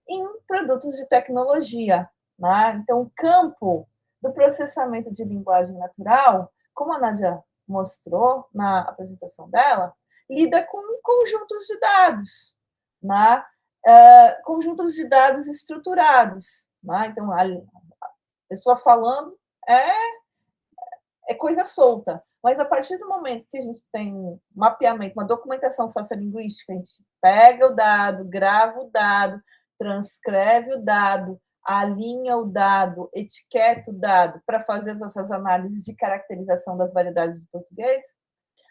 em produtos de tecnologia, né? Então, o campo do processamento de linguagem natural, como a Nádia mostrou na apresentação dela, lida com conjuntos de dados, né? Conjuntos de dados estruturados, né? Então, a pessoa falando é coisa solta, mas a partir do momento que a gente tem um mapeamento, uma documentação sociolinguística, a gente pega o dado, grava o dado, transcreve o dado, alinha o dado, etiqueta o dado para fazer as nossas análises de caracterização das variedades do português,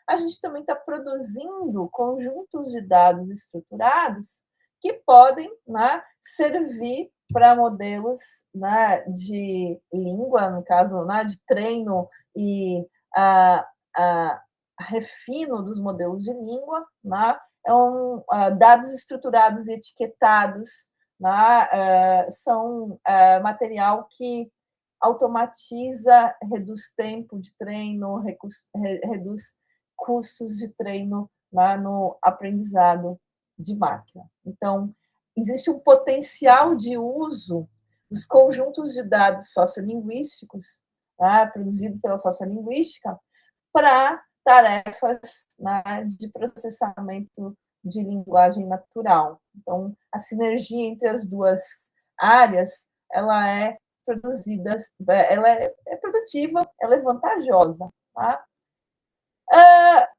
a gente também está produzindo conjuntos de dados estruturados que podem, né, servir para modelos, né, de língua, no caso, né, de treino e refino dos modelos de língua, né, dados estruturados e etiquetados, né, são material que automatiza, reduz tempo de treino, reduz custos de treino, né, no aprendizado de máquina. Então, existe um potencial de uso dos conjuntos de dados sociolinguísticos, né, produzido pela sociolinguística, para tarefas, né, de processamento de linguagem natural. Então, a sinergia entre as duas áreas, ela é produzida, ela é produtiva, ela é vantajosa. Tá?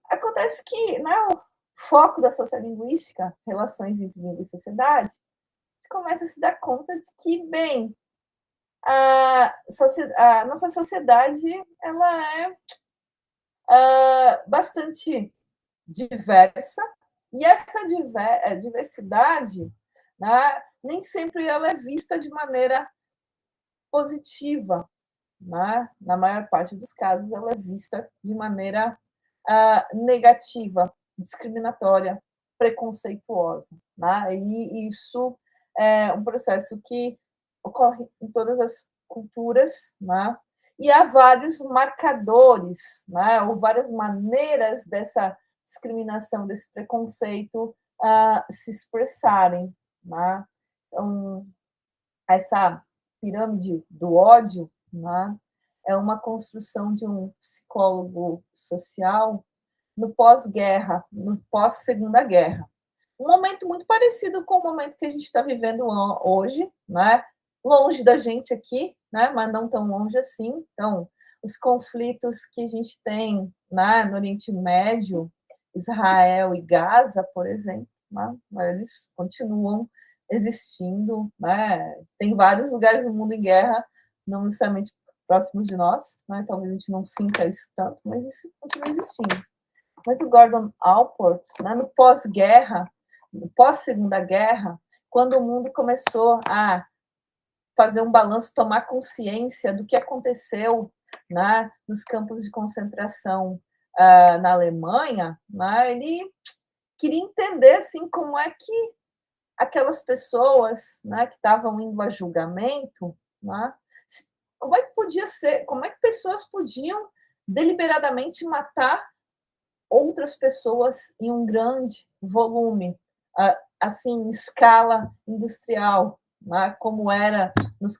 Acontece que, né, o foco da sociolinguística, relações entre língua e sociedade, a gente começa a se dar conta de que, bem, a nossa sociedade ela é bastante diversa, e essa diversidade, né, nem sempre ela é vista de maneira positiva, né? Na maior parte dos casos, ela é vista de maneira negativa, discriminatória, preconceituosa, né? E isso é um processo que ocorre em todas as culturas, né? E há vários marcadores, né? Ou várias maneiras dessa discriminação, desse preconceito se expressarem, né? Então, essa pirâmide do ódio, né, é uma construção de um psicólogo social no pós-guerra, no pós-segunda guerra. Um momento muito parecido com o momento que a gente está vivendo hoje, né? Longe da gente aqui, né? Mas não tão longe assim. Então, os conflitos que a gente tem, né, no Oriente Médio, Israel e Gaza, por exemplo, né? Eles continuam existindo, né? Tem vários lugares do mundo em guerra, não necessariamente próximos de nós, né? Talvez a gente não sinta isso tanto, mas isso continua existindo. Mas o Gordon Allport, né, no pós-guerra, no pós-segunda guerra, quando o mundo começou a fazer um balanço, tomar consciência do que aconteceu, né, nos campos de concentração na Alemanha, né, ele queria entender assim, como é que aquelas pessoas, né, que estavam indo a julgamento, né, se como é que podia ser, como é que pessoas podiam deliberadamente matar outras pessoas em um grande volume, assim, em escala industrial, né, como era nos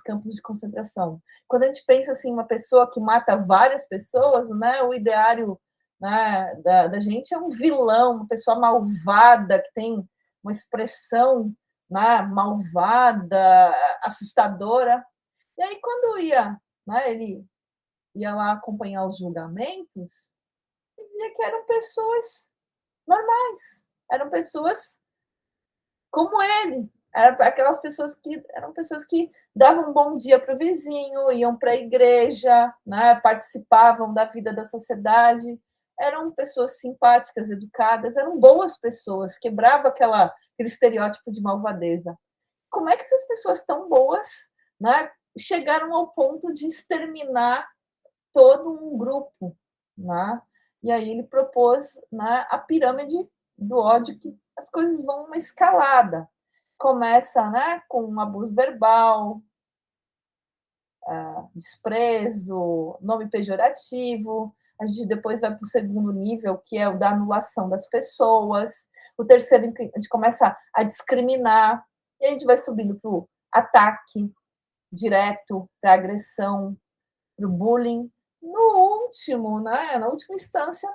campos de concentração. Quando a gente pensa assim, uma pessoa que mata várias pessoas, né, o ideário, né, da gente é um vilão, uma pessoa malvada, que tem uma expressão, né, malvada, assustadora. E aí, quando né, ele ia lá acompanhar os julgamentos, via que eram pessoas normais, eram pessoas como ele, eram pessoas que davam um bom dia para o vizinho, iam para a igreja, né, participavam da vida da sociedade, eram pessoas simpáticas, educadas, eram boas pessoas, quebrava aquele estereótipo de malvadeza. Como é que essas pessoas tão boas, né, chegaram ao ponto de exterminar todo um grupo, né? E aí ele propôs, né, a pirâmide do ódio, que as coisas vão uma escalada. Começa, né, com um abuso verbal, desprezo, nome pejorativo. A gente depois vai para o segundo nível, que é o da anulação das pessoas. O terceiro, a gente começa a discriminar. E a gente vai subindo para o ataque direto, para a agressão, para o bullying. No último, né, na última instância,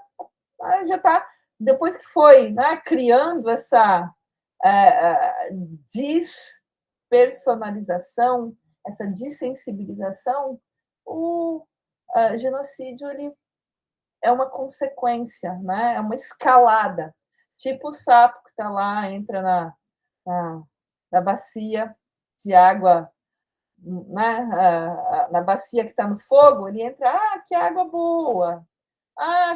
já está, depois que foi, né, criando essa despersonalização, essa dessensibilização, o genocídio ele é uma consequência, né, é uma escalada, tipo o sapo que está lá, entra na bacia de água, né, na bacia que está no fogo, ele entra, que água boa,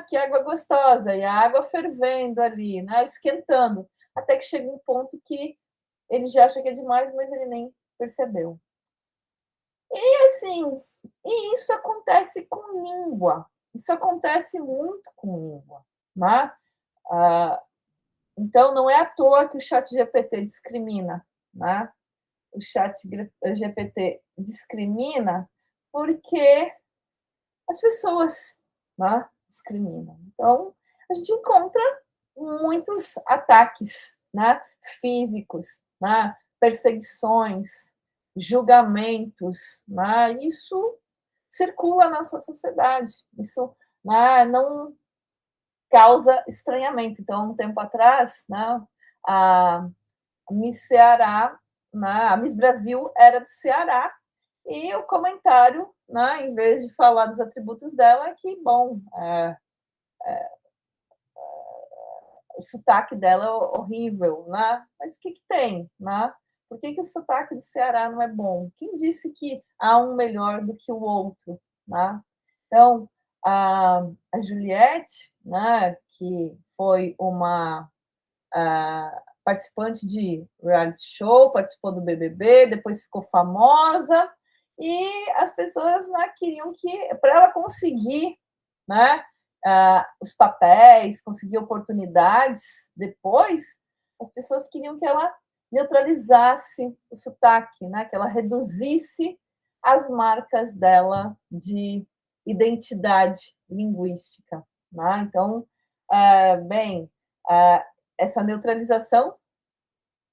que água gostosa, e a água fervendo ali, né, esquentando, até que chega um ponto que ele já acha que é demais, mas ele nem percebeu. E assim, isso acontece com língua, isso acontece muito com língua, né? Então, não é à toa que o ChatGPT discrimina, né? O ChatGPT discrimina porque as pessoas, né, discriminam. Então, a gente encontra muitos ataques, né, físicos, né, perseguições, julgamentos, né, isso circula na nossa sociedade, isso, né, não causa estranhamento. Então, um tempo atrás, né, a Miss Ceará, né, a Miss Brasil era do Ceará, e o comentário, né, em vez de falar dos atributos dela, é que, bom, o sotaque dela é horrível, né? Mas o que tem, né? Por que o sotaque do Ceará não é bom? Quem disse que há um melhor do que o outro, né? Então, a Juliette, né, que foi uma participante de reality show, participou do BBB, depois ficou famosa, e as pessoas, né, queriam que, para ela conseguir, né, os papéis, conseguir oportunidades depois, as pessoas queriam que ela neutralizasse o sotaque, né, que ela reduzisse as marcas dela de identidade linguística, né? Então, essa neutralização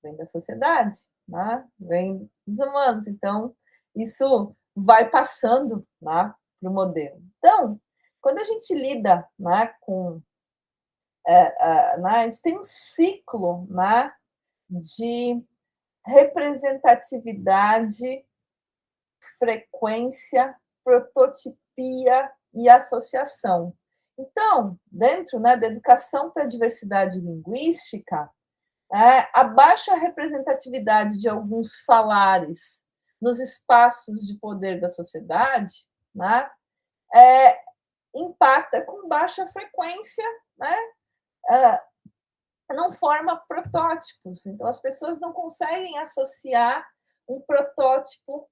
vem da sociedade, né? Vem dos humanos. Então, isso vai passando, né, para o modelo. Então, quando a gente lida, né, com... a gente tem um ciclo, né, de representatividade, frequência, prototipia e associação. Então, dentro, né, da educação para a diversidade linguística, a baixa representatividade de alguns falares nos espaços de poder da sociedade, né, impacta com baixa frequência, né, não forma protótipos. Então, as pessoas não conseguem associar um protótipo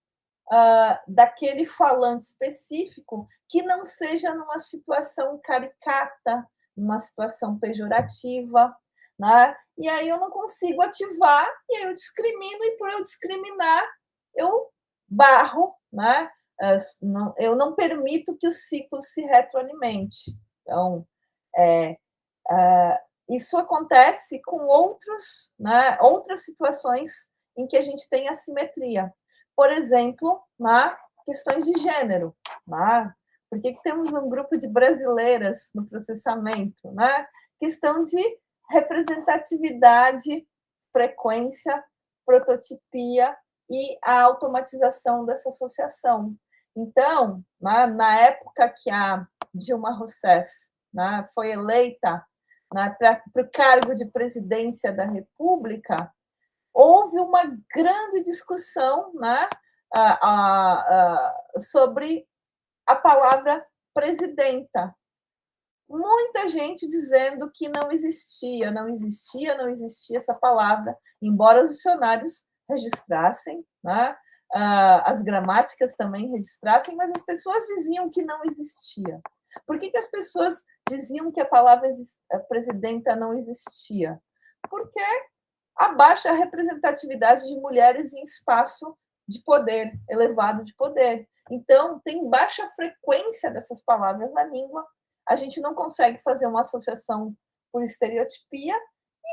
daquele falante específico que não seja numa situação caricata, numa situação pejorativa, né? E aí eu não consigo ativar, e aí eu discrimino, e por eu discriminar, eu barro, né, eu não permito que o ciclo se retroalimente. Então, isso acontece com outras situações em que a gente tem assimetria. Por exemplo, questões de gênero. Por que temos um grupo de brasileiras no processamento? Questão de representatividade, frequência, prototipia e a automatização dessa associação. Então, na época que a Dilma Rousseff foi eleita para o cargo de presidência da República, houve uma grande discussão sobre a palavra presidenta. Muita gente dizendo que não existia essa palavra, embora os dicionários registrassem, as gramáticas também registrassem, mas as pessoas diziam que não existia. Por que as pessoas diziam que a palavra presidenta não existia? Porque a baixa representatividade de mulheres em espaço de poder, elevado de poder. Então, tem baixa frequência dessas palavras na língua, a gente não consegue fazer uma associação por estereotipia,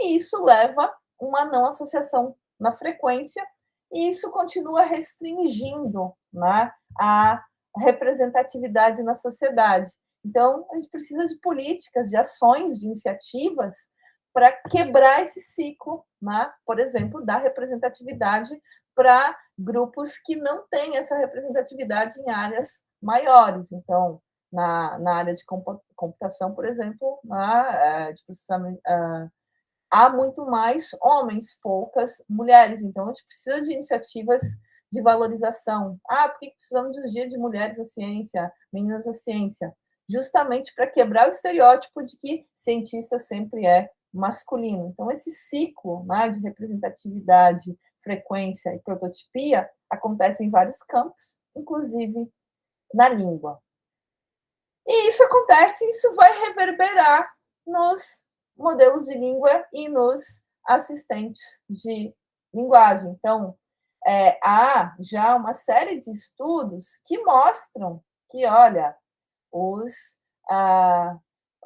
e isso leva uma não associação na frequência, e isso continua restringindo a representatividade na sociedade. Então, a gente precisa de políticas, de ações, de iniciativas para quebrar esse ciclo, por exemplo, da representatividade para grupos que não têm essa representatividade em áreas maiores. Então, na área de computação, por exemplo, de processamento, há muito mais homens, poucas mulheres. Então, a gente precisa de iniciativas de valorização. Por que precisamos de um dia de mulheres à ciência, meninas à ciência? Justamente para quebrar o estereótipo de que cientista sempre é masculino. Então, esse ciclo de representatividade, frequência e prototipia acontece em vários campos, inclusive na língua. E isso acontece, isso vai reverberar nos modelos de língua e nos assistentes de linguagem. Então, há já uma série de estudos que mostram que, olha, o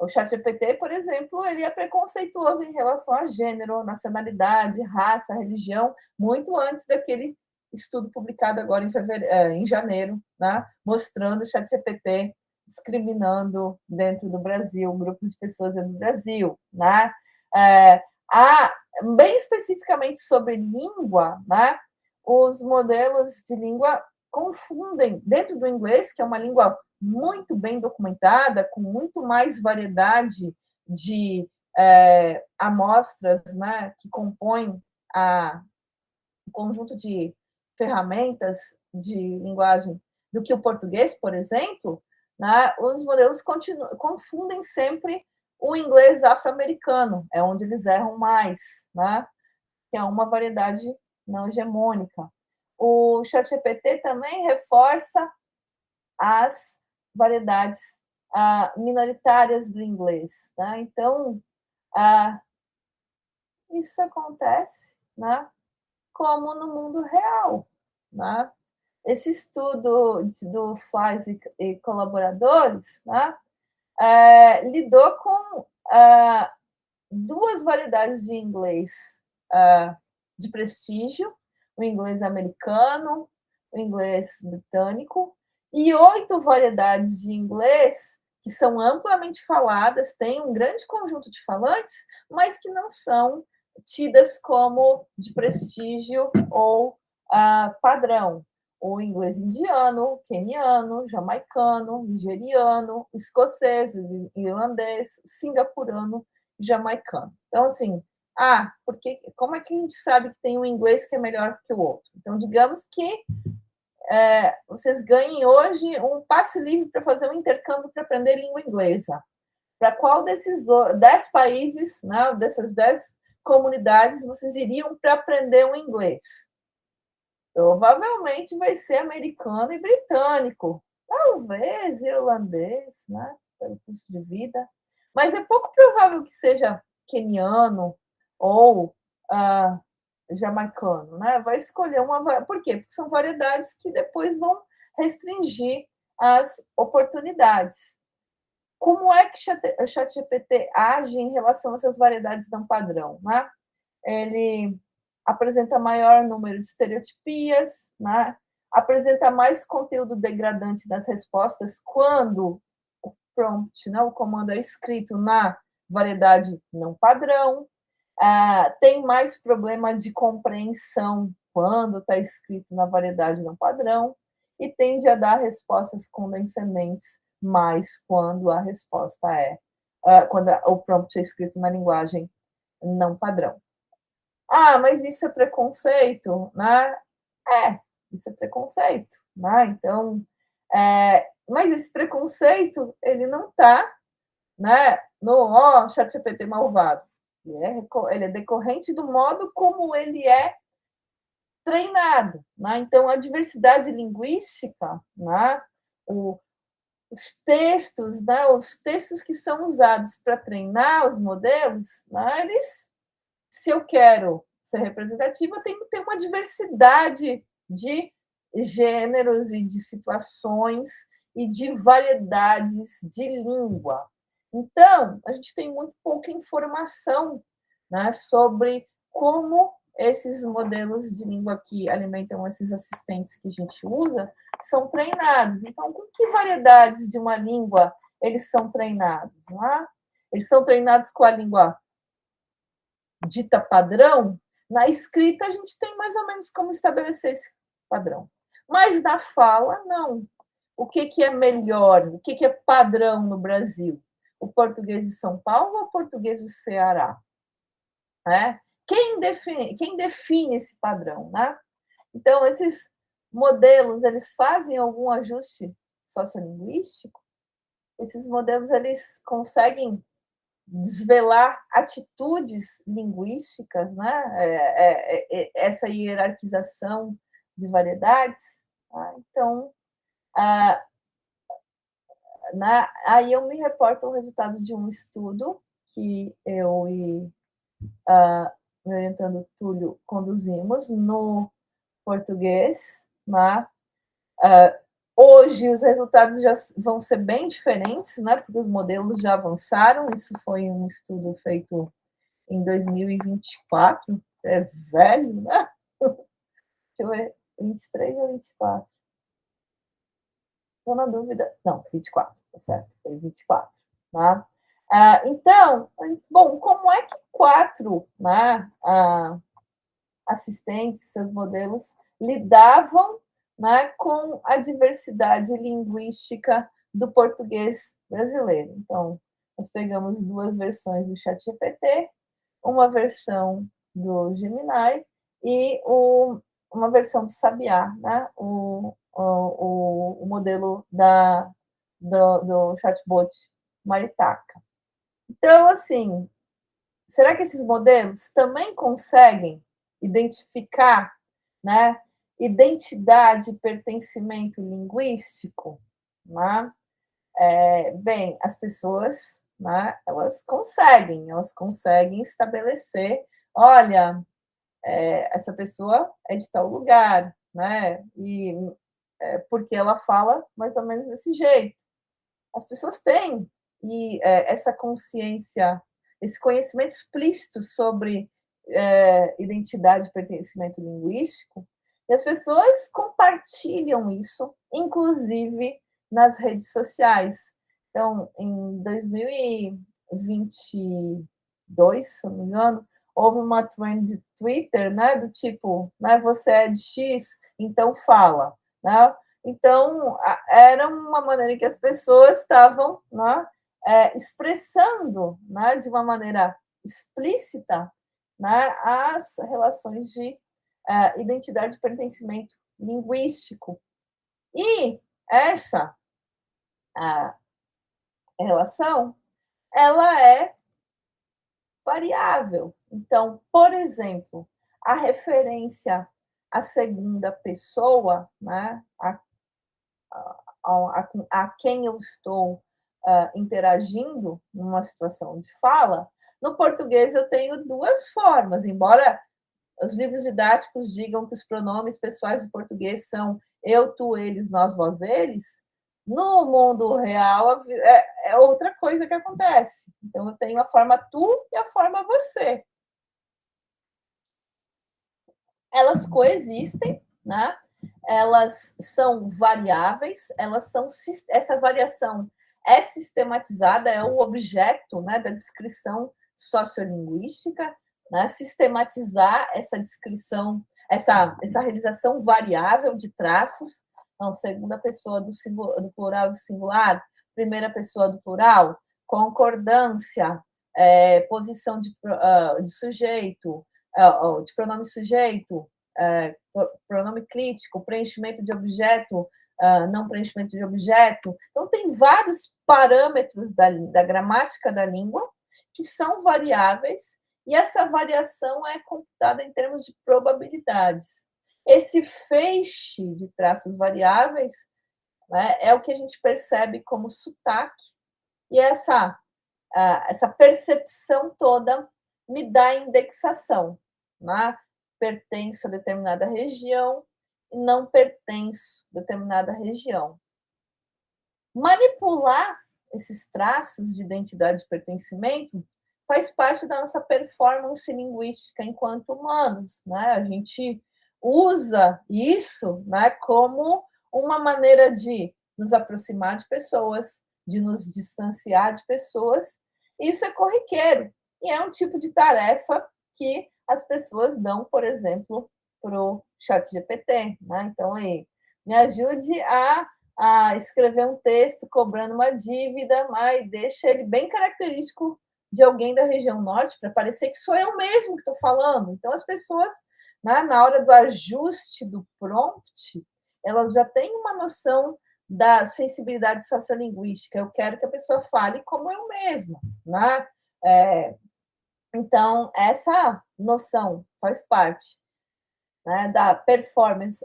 ChatGPT, por exemplo, ele é preconceituoso em relação a gênero, nacionalidade, raça, religião, muito antes daquele estudo publicado agora em janeiro, mostrando o ChatGPT discriminando dentro do Brasil, grupos de pessoas dentro do Brasil. Bem especificamente sobre língua, os modelos de língua confundem, dentro do inglês, que é uma língua muito bem documentada, com muito mais variedade de amostras que compõem um conjunto de ferramentas de linguagem do que o português, por exemplo, os modelos confundem sempre o inglês afro-americano, é onde eles erram mais, que é uma variedade não hegemônica. O ChatGPT também reforça as variedades minoritárias do inglês. Então, isso acontece como no mundo real. Esse estudo do Flies e colaboradores lidou com duas variedades de inglês de prestígio, o inglês americano, o inglês britânico, e 8 variedades de inglês que são amplamente faladas, têm um grande conjunto de falantes, mas que não são tidas como de prestígio ou padrão. O inglês indiano, queniano, jamaicano, nigeriano, escocês, irlandês, singapurano, jamaicano. Então, assim, como é que a gente sabe que tem um inglês que é melhor que o outro? Então, digamos que vocês ganhem hoje um passe livre para fazer um intercâmbio para aprender língua inglesa. Para qual desses 10 países, dessas 10 comunidades, vocês iriam para aprender o inglês? Provavelmente vai ser americano e britânico, talvez irlandês, pelo custo de vida, mas é pouco provável que seja queniano ou jamaicano, Vai escolher uma... Por quê? Porque são variedades que depois vão restringir as oportunidades. Como é que o ChatGPT age em relação a essas variedades não padrão, né? Ele apresenta maior número de estereotipias, né? Apresenta mais conteúdo degradante nas respostas quando o prompt, né, o comando é escrito na variedade não padrão, tem mais problema de compreensão quando está escrito na variedade não padrão e tende a dar respostas condescendentes mais quando a resposta quando o prompt é escrito na linguagem não padrão. Mas isso é preconceito, né? Isso é preconceito, né? Então, mas esse preconceito, ele não está, né, no ChatGPT malvado. Ele é decorrente do modo como ele é treinado, né? Então, a diversidade linguística, né? Os textos, né? Os textos que são usados para treinar os modelos, né? Eles, se eu quero ser representativa, eu tenho que ter uma diversidade de gêneros e de situações e de variedades de língua. Então, a gente tem muito pouca informação, né, sobre como esses modelos de língua que alimentam esses assistentes que a gente usa são treinados. Então, com que variedades de uma língua eles são treinados? Né? Eles são treinados com a língua dita padrão. Na escrita, a gente tem mais ou menos como estabelecer esse padrão. Mas na fala, não. O que é melhor? O que é padrão no Brasil? O português de São Paulo ou o português do Ceará? Quem define esse padrão? Né? Então, esses modelos, eles fazem algum ajuste sociolinguístico? Esses modelos, eles conseguem desvelar atitudes linguísticas, né? Essa hierarquização de variedades. Tá? Então, aí eu me reporto ao resultado de um estudo que eu e meu orientando Túlio conduzimos no português. Né? Hoje os resultados já vão ser bem diferentes, né? Porque os modelos já avançaram. Isso foi um estudo feito em 2024, é velho, né? Deixa eu ver, 23 ou 24? Estou na dúvida. Não, 24, tá certo, foi 24. Tá? Então, bom, como é que 4, né, assistentes, seus modelos, lidavam, né, com a diversidade linguística do português brasileiro? Então, nós pegamos 2 versões do ChatGPT, uma versão do Gemini e uma versão do Sabiá, né? o modelo do chatbot Maritaka. Então, assim, será que esses modelos também conseguem identificar, né, identidade e pertencimento linguístico? Né? Bem, as pessoas, né, elas conseguem estabelecer, olha, essa pessoa é de tal lugar, né? E porque ela fala mais ou menos desse jeito. As pessoas têm essa consciência, esse conhecimento explícito sobre identidade e pertencimento linguístico, e as pessoas compartilham isso, inclusive nas redes sociais. Então, em 2022, se não me engano, houve uma trend de Twitter, né, do tipo, né, você é de X, então fala. Né? Então, era uma maneira que as pessoas estavam, né, expressando, né, de uma maneira explícita, né, as relações de identidade e pertencimento linguístico. E essa relação, ela é variável. Então, por exemplo, a referência à segunda pessoa, né, a quem eu estou interagindo numa situação de fala, no português eu tenho 2 formas, embora os livros didáticos digam que os pronomes pessoais do português são eu, tu, eles, nós, vós, eles, no mundo real é outra coisa que acontece. Então, eu tenho a forma tu e a forma você. Elas coexistem, né? Elas são variáveis, essa variação é sistematizada, é o objeto, né, da descrição sociolinguística, né? Sistematizar essa descrição, essa realização variável de traços. Então, segunda pessoa do plural do singular, primeira pessoa do plural, concordância, posição de sujeito, de pronome sujeito, pronome crítico, preenchimento de objeto, não preenchimento de objeto. Então, tem vários parâmetros da gramática da língua que são variáveis, e essa variação é computada em termos de probabilidades. Esse feixe de traços variáveis, né, é o que a gente percebe como sotaque, e essa percepção toda me dá indexação, né? Pertenço a determinada região e não pertenço a determinada região. Manipular esses traços de identidade de pertencimento faz parte da nossa performance linguística enquanto humanos, né? A gente usa isso, né, como uma maneira de nos aproximar de pessoas, de nos distanciar de pessoas. Isso é corriqueiro e é um tipo de tarefa que as pessoas dão, por exemplo, para o ChatGPT, né? Então, aí, me ajude a escrever um texto cobrando uma dívida, mas deixa ele bem característico de alguém da região norte, para parecer que sou eu mesmo que estou falando. Então, as pessoas, né, na hora do ajuste do prompt, elas já têm uma noção da sensibilidade sociolinguística. Eu quero que a pessoa fale como eu mesma, né? Então, essa noção faz parte, né, da performance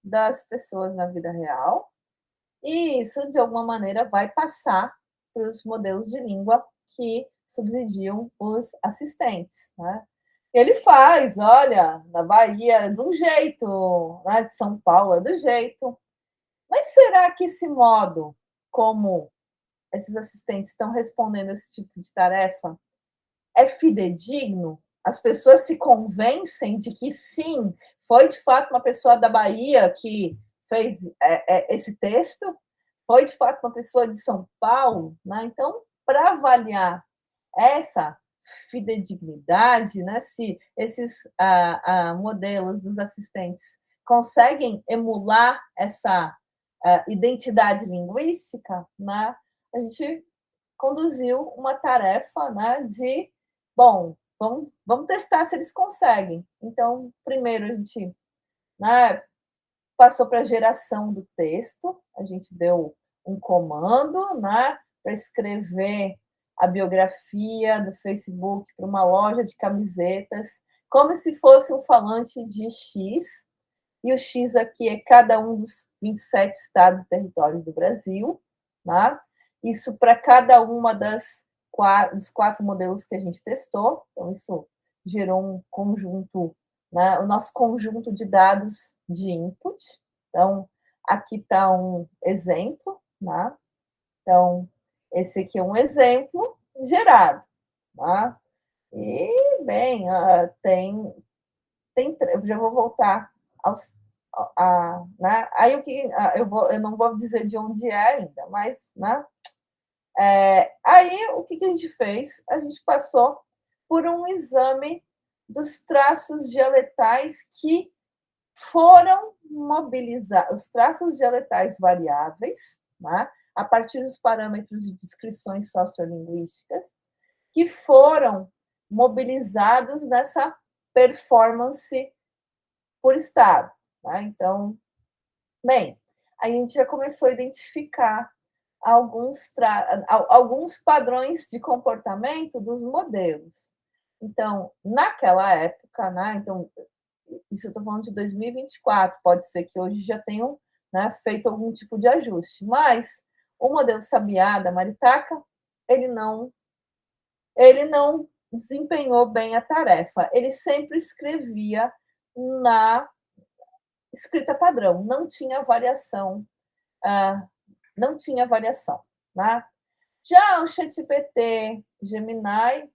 das pessoas na vida real, e isso, de alguma maneira, vai passar para os modelos de língua que subsidiam os assistentes, né? Ele faz, olha, na Bahia é de um jeito, né, de São Paulo é do jeito. Mas será que esse modo como esses assistentes estão respondendo esse tipo de tarefa é fidedigno? As pessoas se convencem de que sim, foi de fato uma pessoa da Bahia que fez esse texto? Foi de fato uma pessoa de São Paulo? Né? Então, para avaliar essa fidedignidade, né, se esses modelos dos assistentes conseguem emular essa identidade linguística, né, a gente conduziu uma tarefa, né, de, bom, vamos testar se eles conseguem. Então, primeiro a gente, né, passou para a geração do texto, a gente deu um comando, né, para escrever a biografia do Facebook para uma loja de camisetas, como se fosse um falante de X, e o X aqui é cada um dos 27 estados e territórios do Brasil, né? Isso para cada uma dos 4 modelos que a gente testou. Então, isso gerou um conjunto, né? O nosso conjunto de dados de input. Então, aqui está um exemplo, né? Então, esse aqui é um exemplo gerado, né? E, bem, eu já vou voltar né? Aí eu não vou dizer de onde é ainda, mas, né? Aí o que a gente fez? A gente passou por um exame dos traços dialetais que foram mobilizados, os traços dialetais variáveis, né? A partir dos parâmetros de descrições sociolinguísticas, que foram mobilizados nessa performance por estado. Tá? Então, bem, a gente já começou a identificar alguns padrões de comportamento dos modelos. Então, naquela época, né, então, isso eu estou falando de 2024, pode ser que hoje já tenham, né, feito algum tipo de ajuste, mas o modelo Sabiá da Maritaca, ele não desempenhou bem a tarefa, ele sempre escrevia escrita padrão, não tinha variação, não tinha variação, né? Já o ChatGPT, Gemini,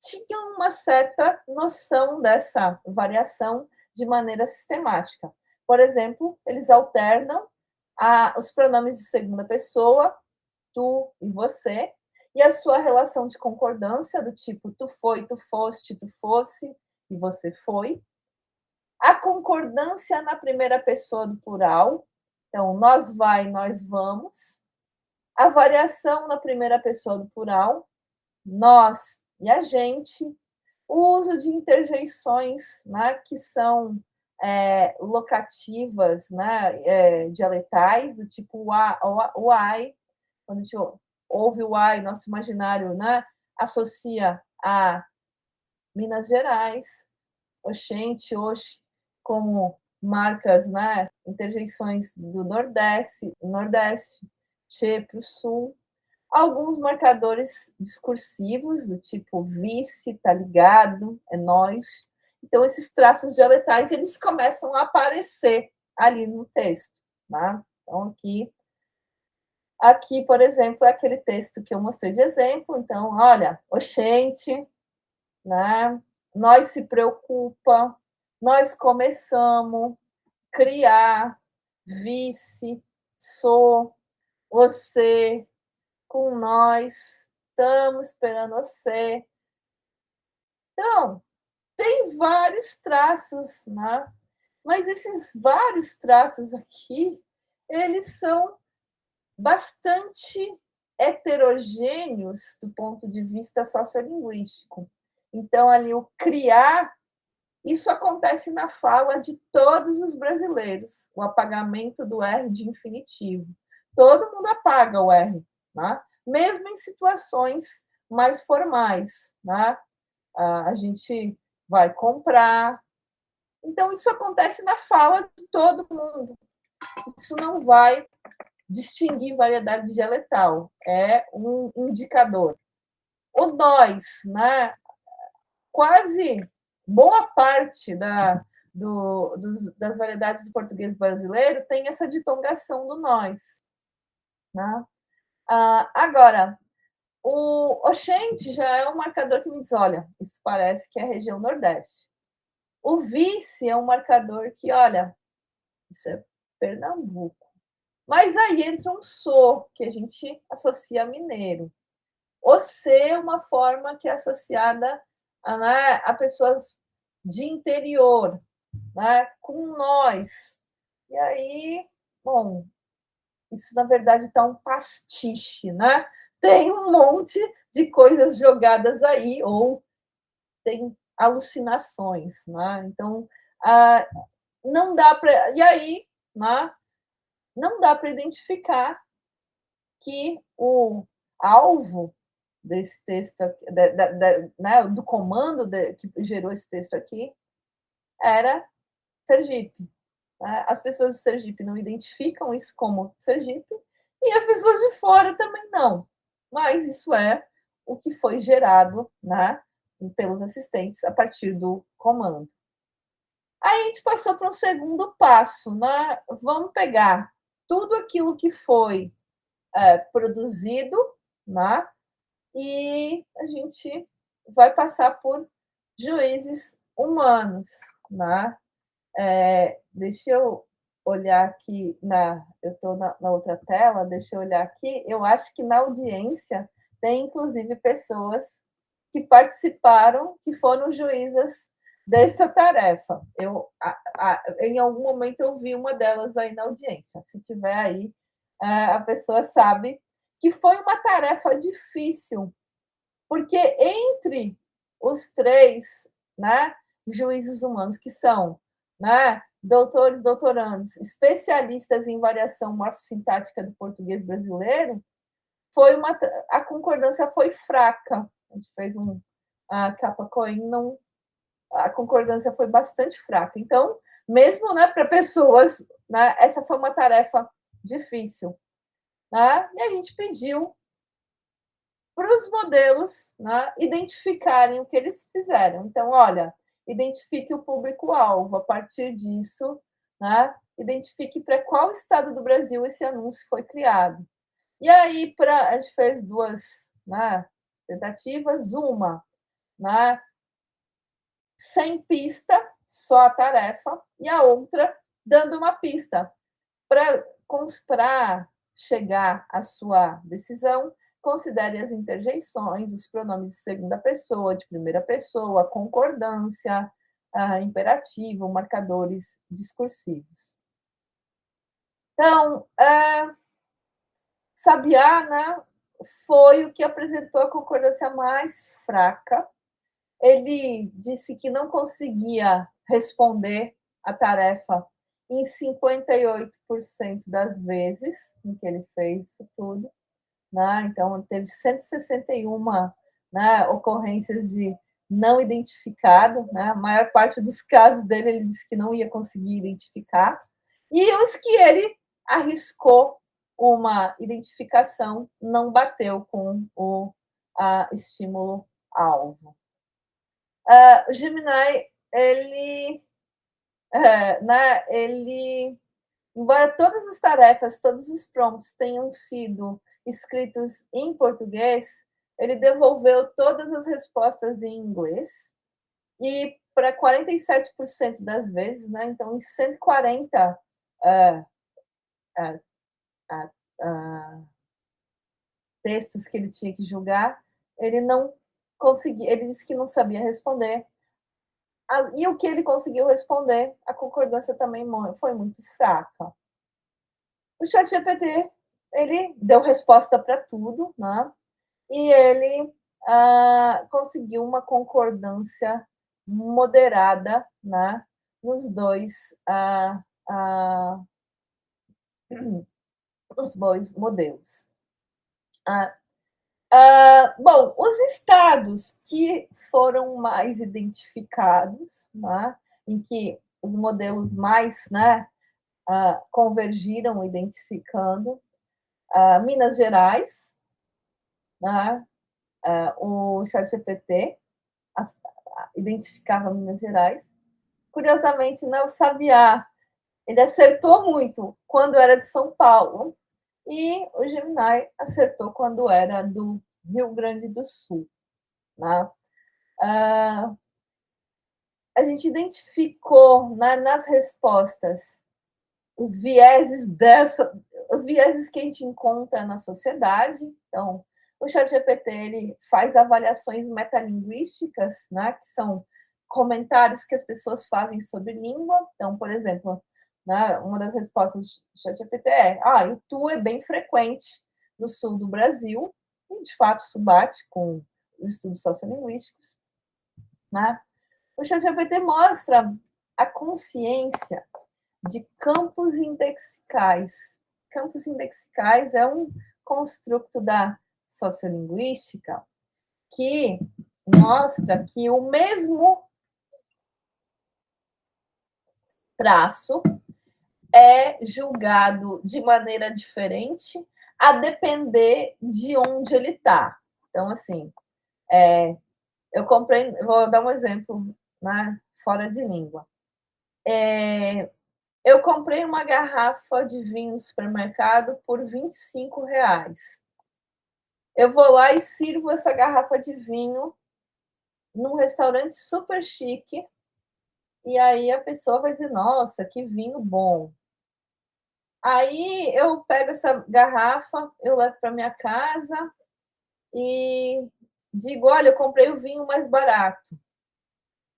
tinha uma certa noção dessa variação de maneira sistemática. Por exemplo, eles alternam os pronomes de segunda pessoa, tu e você, e a sua relação de concordância, do tipo tu foi, tu foste, tu fosse e você foi. A concordância na primeira pessoa do plural, então, nós vai, nós vamos. A variação na primeira pessoa do plural, nós e a gente. O uso de interjeições, né, que são locativas, né, dialetais, do tipo o ai, quando a gente ouve o ai, nosso imaginário, né, associa a Minas Gerais, oxente, oxe, como marcas, né, interjeições do Nordeste, che para o Sul. Alguns marcadores discursivos, do tipo vice, tá ligado, é nós. Então, esses traços dialetais, eles começam a aparecer ali no texto. Tá? Então, aqui, por exemplo, é aquele texto que eu mostrei de exemplo. Então, olha, oxente, né? Nós se preocupa, nós começamos, criar, vice, sou, você, com nós, estamos esperando você. Então, tem vários traços, né? Mas esses vários traços aqui, eles são bastante heterogêneos do ponto de vista sociolinguístico. Então, ali, o criar, isso acontece na fala de todos os brasileiros, o apagamento do R de infinitivo. Todo mundo apaga o R, né? Mesmo em situações mais formais, né? A gente vai comprar. Então, isso acontece na fala de todo mundo. Isso não vai distinguir variedade dialetal, é um indicador. O nós, né? Quase boa parte das variedades do português brasileiro tem essa ditongação do nós. Né? Agora, o oxente já é um marcador que me diz, olha, isso parece que é a região Nordeste. O vice é um marcador que, olha, isso é Pernambuco. Mas aí entra um so, que a gente associa a mineiro. O C é uma forma que é associada a pessoas de interior, né, com nós. E aí, bom, isso na verdade está um pastiche, né? Tem um monte de coisas jogadas aí, ou tem alucinações, né? Então, não dá para. E aí, né, não dá para identificar que o alvo desse texto, né, do comando que gerou esse texto aqui, era Sergipe. As pessoas de Sergipe não identificam isso como Sergipe, e as pessoas de fora também não. Mas isso é o que foi gerado, né, pelos assistentes a partir do comando. Aí a gente passou para um segundo passo, né? Vamos pegar tudo aquilo que foi produzido, né? E a gente vai passar por juízes humanos, né? Deixa eu olhar aqui, eu estou na outra tela, deixa eu olhar aqui. Eu acho que na audiência tem, inclusive, pessoas que participaram, que foram juízas dessa tarefa. Em algum momento eu vi uma delas aí na audiência. Se tiver aí, a pessoa sabe que foi uma tarefa difícil, porque entre os três, né, juízes humanos, que são, né, doutores, doutorandos, especialistas em variação morfossintática do português brasileiro, a concordância foi fraca. A gente fez a capa Coin, a concordância foi bastante fraca. Então, mesmo, né, para pessoas, né, essa foi uma tarefa difícil. Né? E a gente pediu para os modelos, né, identificarem o que eles fizeram. Então, olha, identifique o público-alvo. A partir disso, né, identifique para qual estado do Brasil esse anúncio foi criado. E aí, a gente fez duas, né, tentativas, uma, né, sem pista, só a tarefa, e a outra dando uma pista. Para chegar à sua decisão, considere as interjeições, os pronomes de segunda pessoa, de primeira pessoa, concordância, imperativo, marcadores discursivos. Então, Sabiá, né, foi o que apresentou a concordância mais fraca. Ele disse que não conseguia responder a tarefa em 58% das vezes em que ele fez isso tudo. Né? Então, teve 161, né, ocorrências de não identificado. Né? A maior parte dos casos dele, ele disse que não ia conseguir identificar. E os que ele arriscou uma identificação não bateu com o estímulo-alvo. O Gemini, embora todas as tarefas, todos os prompts tenham sido escritos em português, ele devolveu todas as respostas em inglês, e para 47% das vezes, né, então em 140 textos que ele tinha que julgar, ele não conseguia, ele disse que não sabia responder. E o que ele conseguiu responder, a concordância também foi muito fraca. O ChatGPT, ele deu resposta para tudo, né? E ele conseguiu uma concordância moderada, né, nos dois modelos. Bom, os estados que foram mais identificados, né, em que os modelos mais, né, convergiram identificando, Minas Gerais, né, o ChatGPT identificava Minas Gerais. Curiosamente, né, o Sabiá, ele acertou muito quando era de São Paulo, e o Gemini acertou quando era do Rio Grande do Sul. Né? A gente identificou, né, nas respostas os vieses que a gente encontra na sociedade. Então, o ChatGPT, ele faz avaliações metalinguísticas, né, que são comentários que as pessoas fazem sobre língua. Então, por exemplo, né, uma das respostas do ChatGPT é: o tu é bem frequente no sul do Brasil, e de fato isso bate com os estudos sociolinguísticos. Né? O ChatGPT mostra a consciência de campos indexicais. Campos indexicais é um construto da sociolinguística que mostra que o mesmo traço é julgado de maneira diferente a depender de onde ele está. Então, assim, eu comprei, vou dar um exemplo, né, fora de língua. Eu comprei uma garrafa de vinho no supermercado por R$25. Eu vou lá e sirvo essa garrafa de vinho num restaurante super chique, e aí a pessoa vai dizer: nossa, que vinho bom. Aí eu pego essa garrafa, eu levo para minha casa e digo: olha, eu comprei o vinho mais barato.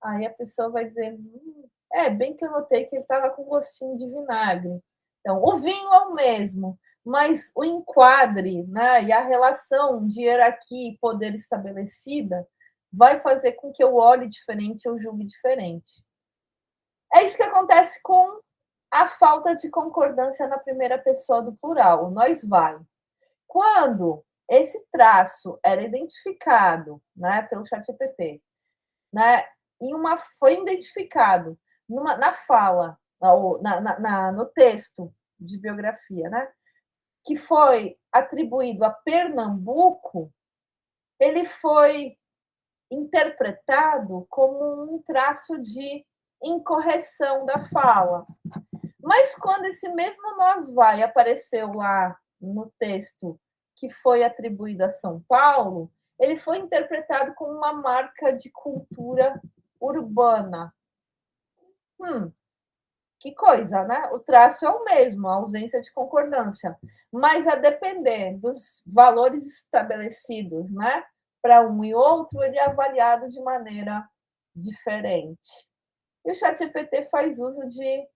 Aí a pessoa vai dizer: bem que eu notei que ele estava com gostinho de vinagre. Então, o vinho é o mesmo, mas o enquadre, né, e a relação de hierarquia e poder estabelecida vai fazer com que eu olhe diferente, eu julgue diferente. É isso que acontece com a falta de concordância na primeira pessoa do plural, nós vai. Quando esse traço era identificado, né, pelo ChatGPT, né, foi identificado na fala, no texto de biografia, né, que foi atribuído a Pernambuco, ele foi interpretado como um traço de incorreção da fala. Mas quando esse mesmo nós vai apareceu lá no texto que foi atribuído a São Paulo, ele foi interpretado como uma marca de cultura urbana. Que coisa, né? O traço é o mesmo, a ausência de concordância, mas a depender dos valores estabelecidos, né, para um e outro, ele é avaliado de maneira diferente. E o ChatGPT faz uso de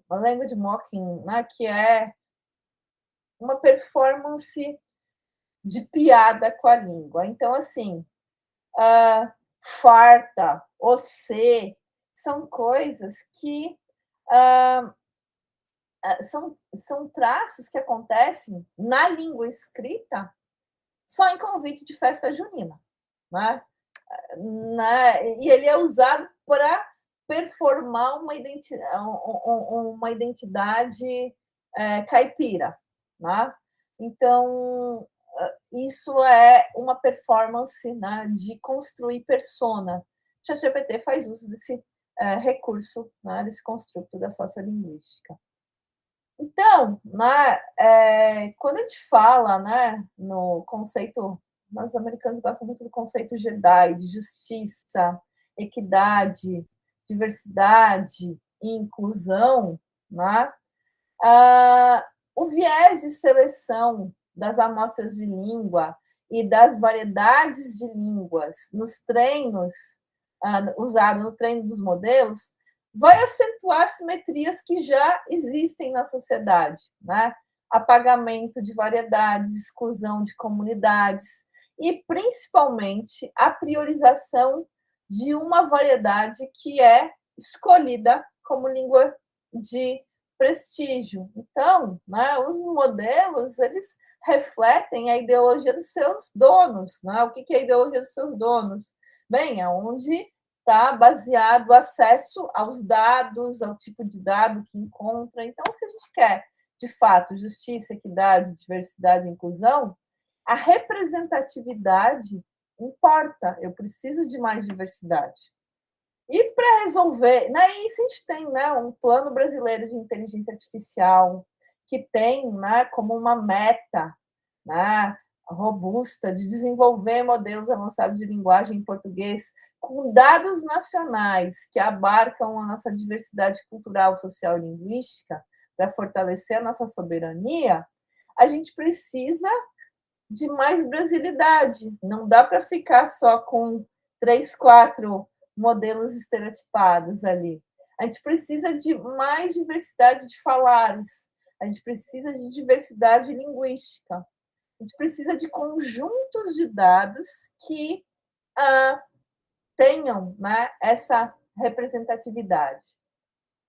language mocking, né, que é uma performance de piada com a língua. Então, assim, farta, você, são coisas que são traços que acontecem na língua escrita só em convite de festa junina, né? E ele é usado para performar uma identidade caipira, né? Então, isso é uma performance, né, de construir persona. O ChatGPT faz uso desse recurso, né, desse construto da sociolinguística. Então, né, quando a gente fala, né, no conceito, os americanos gostam muito do conceito Jedi, de justiça, equidade, diversidade e inclusão, né, o viés de seleção das amostras de língua e das variedades de línguas nos treinos, usado no treino dos modelos, vai acentuar simetrias que já existem na sociedade, né? Apagamento de variedades, exclusão de comunidades e, principalmente, a priorização de uma variedade que é escolhida como língua de prestígio. Então, né, os modelos, eles refletem a ideologia dos seus donos, né? O que é a ideologia dos seus donos? Bem, aonde está baseado o acesso aos dados, ao tipo de dado que encontra. Então, se a gente quer, de fato, justiça, equidade, diversidade e inclusão, a representatividade importa. Eu preciso de mais diversidade. E para resolver, né, isso a gente tem, né, um plano brasileiro de inteligência artificial que tem, né, como uma meta, né, robusta de desenvolver modelos avançados de linguagem em português com dados nacionais que abarcam a nossa diversidade cultural, social e linguística para fortalecer a nossa soberania. A gente precisa de mais brasilidade. Não dá para ficar só com 3, 4 modelos estereotipados ali. A gente precisa de mais diversidade de falares. A gente precisa de diversidade linguística. A gente precisa de conjuntos de dados que tenham, né, essa representatividade.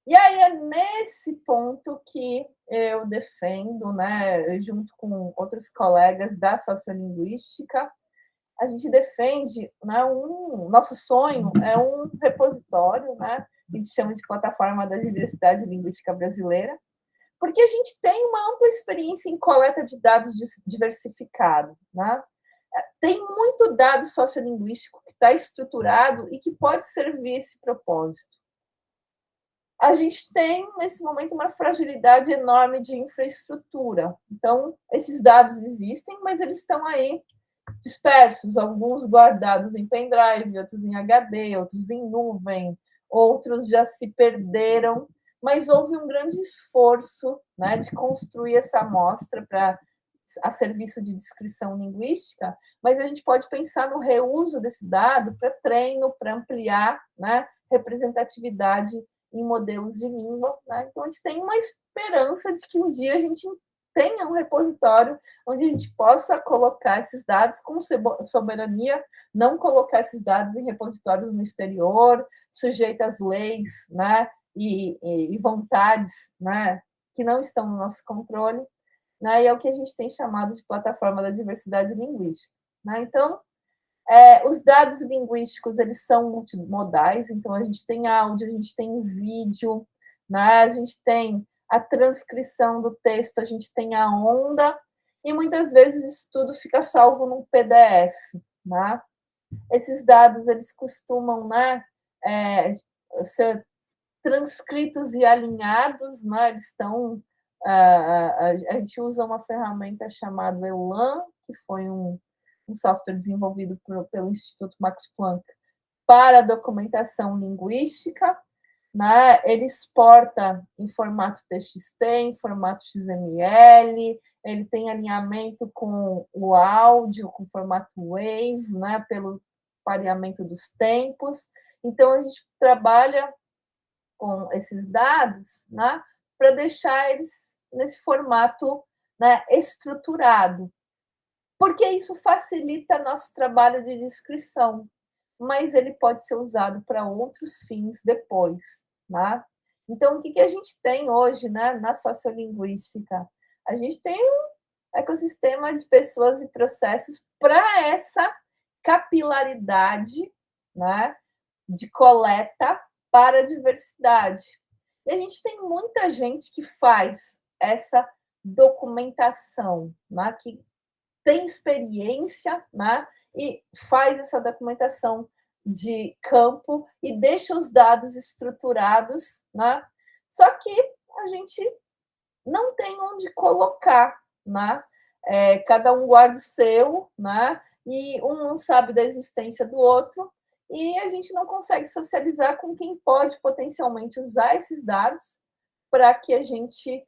E aí é nesse ponto que eu defendo, né, junto com outros colegas da sociolinguística, a gente defende, né, nosso sonho é um repositório, né, que a gente chama de plataforma da diversidade linguística brasileira, porque a gente tem uma ampla experiência em coleta de dados diversificado, né? Tem muito dado sociolinguístico que está estruturado e que pode servir esse propósito. A gente tem, nesse momento, uma fragilidade enorme de infraestrutura. Então, esses dados existem, mas eles estão aí dispersos, alguns guardados em pendrive, outros em HD, outros em nuvem, outros já se perderam, mas houve um grande esforço, né, de construir essa amostra a serviço de descrição linguística, mas a gente pode pensar no reuso desse dado para treino, para ampliar, né, representatividade em modelos de língua, né? Então, a gente tem uma esperança de que um dia a gente tenha um repositório onde a gente possa colocar esses dados com soberania, não colocar esses dados em repositórios no exterior, sujeitos às leis, né, e vontades, né, que não estão no nosso controle, né, e é o que a gente tem chamado de plataforma da diversidade linguística, né? Então, os dados linguísticos, eles são multimodais, então a gente tem áudio, a gente tem vídeo, né, a gente tem a transcrição do texto, a gente tem a onda, e muitas vezes isso tudo fica salvo num PDF, né? Esses dados, eles costumam, né, ser transcritos e alinhados, né, eles estão... a gente usa uma ferramenta chamada EULAN, que foi um software desenvolvido pelo Instituto Max Planck para documentação linguística, né? Ele exporta em formato TXT, em formato XML, ele tem alinhamento com o áudio, com formato WAVE, né? Pelo pareamento dos tempos. Então, a gente trabalha com esses dados, né? Para deixar eles nesse formato, né, estruturado, porque isso facilita nosso trabalho de descrição, mas ele pode ser usado para outros fins depois, né? Então, o que a gente tem hoje, né, na sociolinguística? A gente tem um ecossistema de pessoas e processos para essa capilaridade, né, de coleta para a diversidade. E a gente tem muita gente que faz essa documentação, né, que tem experiência, né, e faz essa documentação de campo e deixa os dados estruturados, né? Só que a gente não tem onde colocar, né? Cada um guarda o seu, né? E um não sabe da existência do outro, e a gente não consegue socializar com quem pode potencialmente usar esses dados para que a gente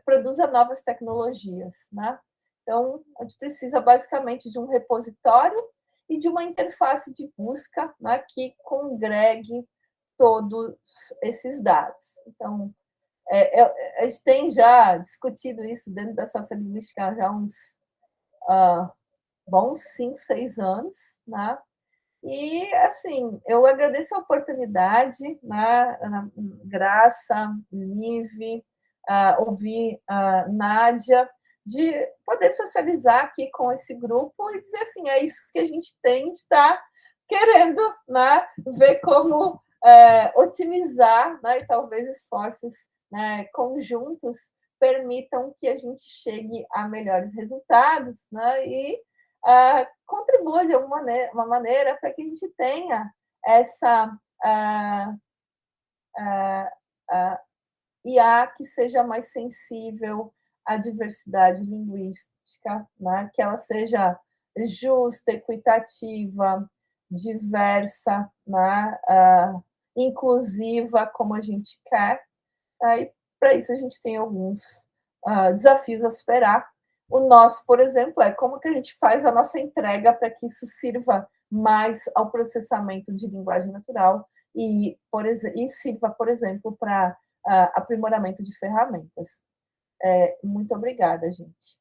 produza novas tecnologias, né? Então, a gente precisa basicamente de um repositório e de uma interface de busca, né, que congregue todos esses dados. Então, a gente tem já discutido isso dentro da sociolinguística já há uns bons 5, 6 anos, né? E, assim, eu agradeço a oportunidade, né, Graça, Liv, ouvir a Nádia, de poder socializar aqui com esse grupo e dizer assim, é isso que a gente tem de estar querendo, né, ver como otimizar, né, e talvez esforços, né, conjuntos permitam que a gente chegue a melhores resultados, né, e contribua de uma maneira para que a gente tenha essa IA que seja mais sensível à diversidade linguística, né? Que ela seja justa, equitativa, diversa, né? Inclusiva, como a gente quer. E para isso a gente tem alguns desafios a superar. O nosso, por exemplo, é como que a gente faz a nossa entrega para que isso sirva mais ao processamento de linguagem natural e sirva, por exemplo, para aprimoramento de ferramentas. Muito obrigada, gente.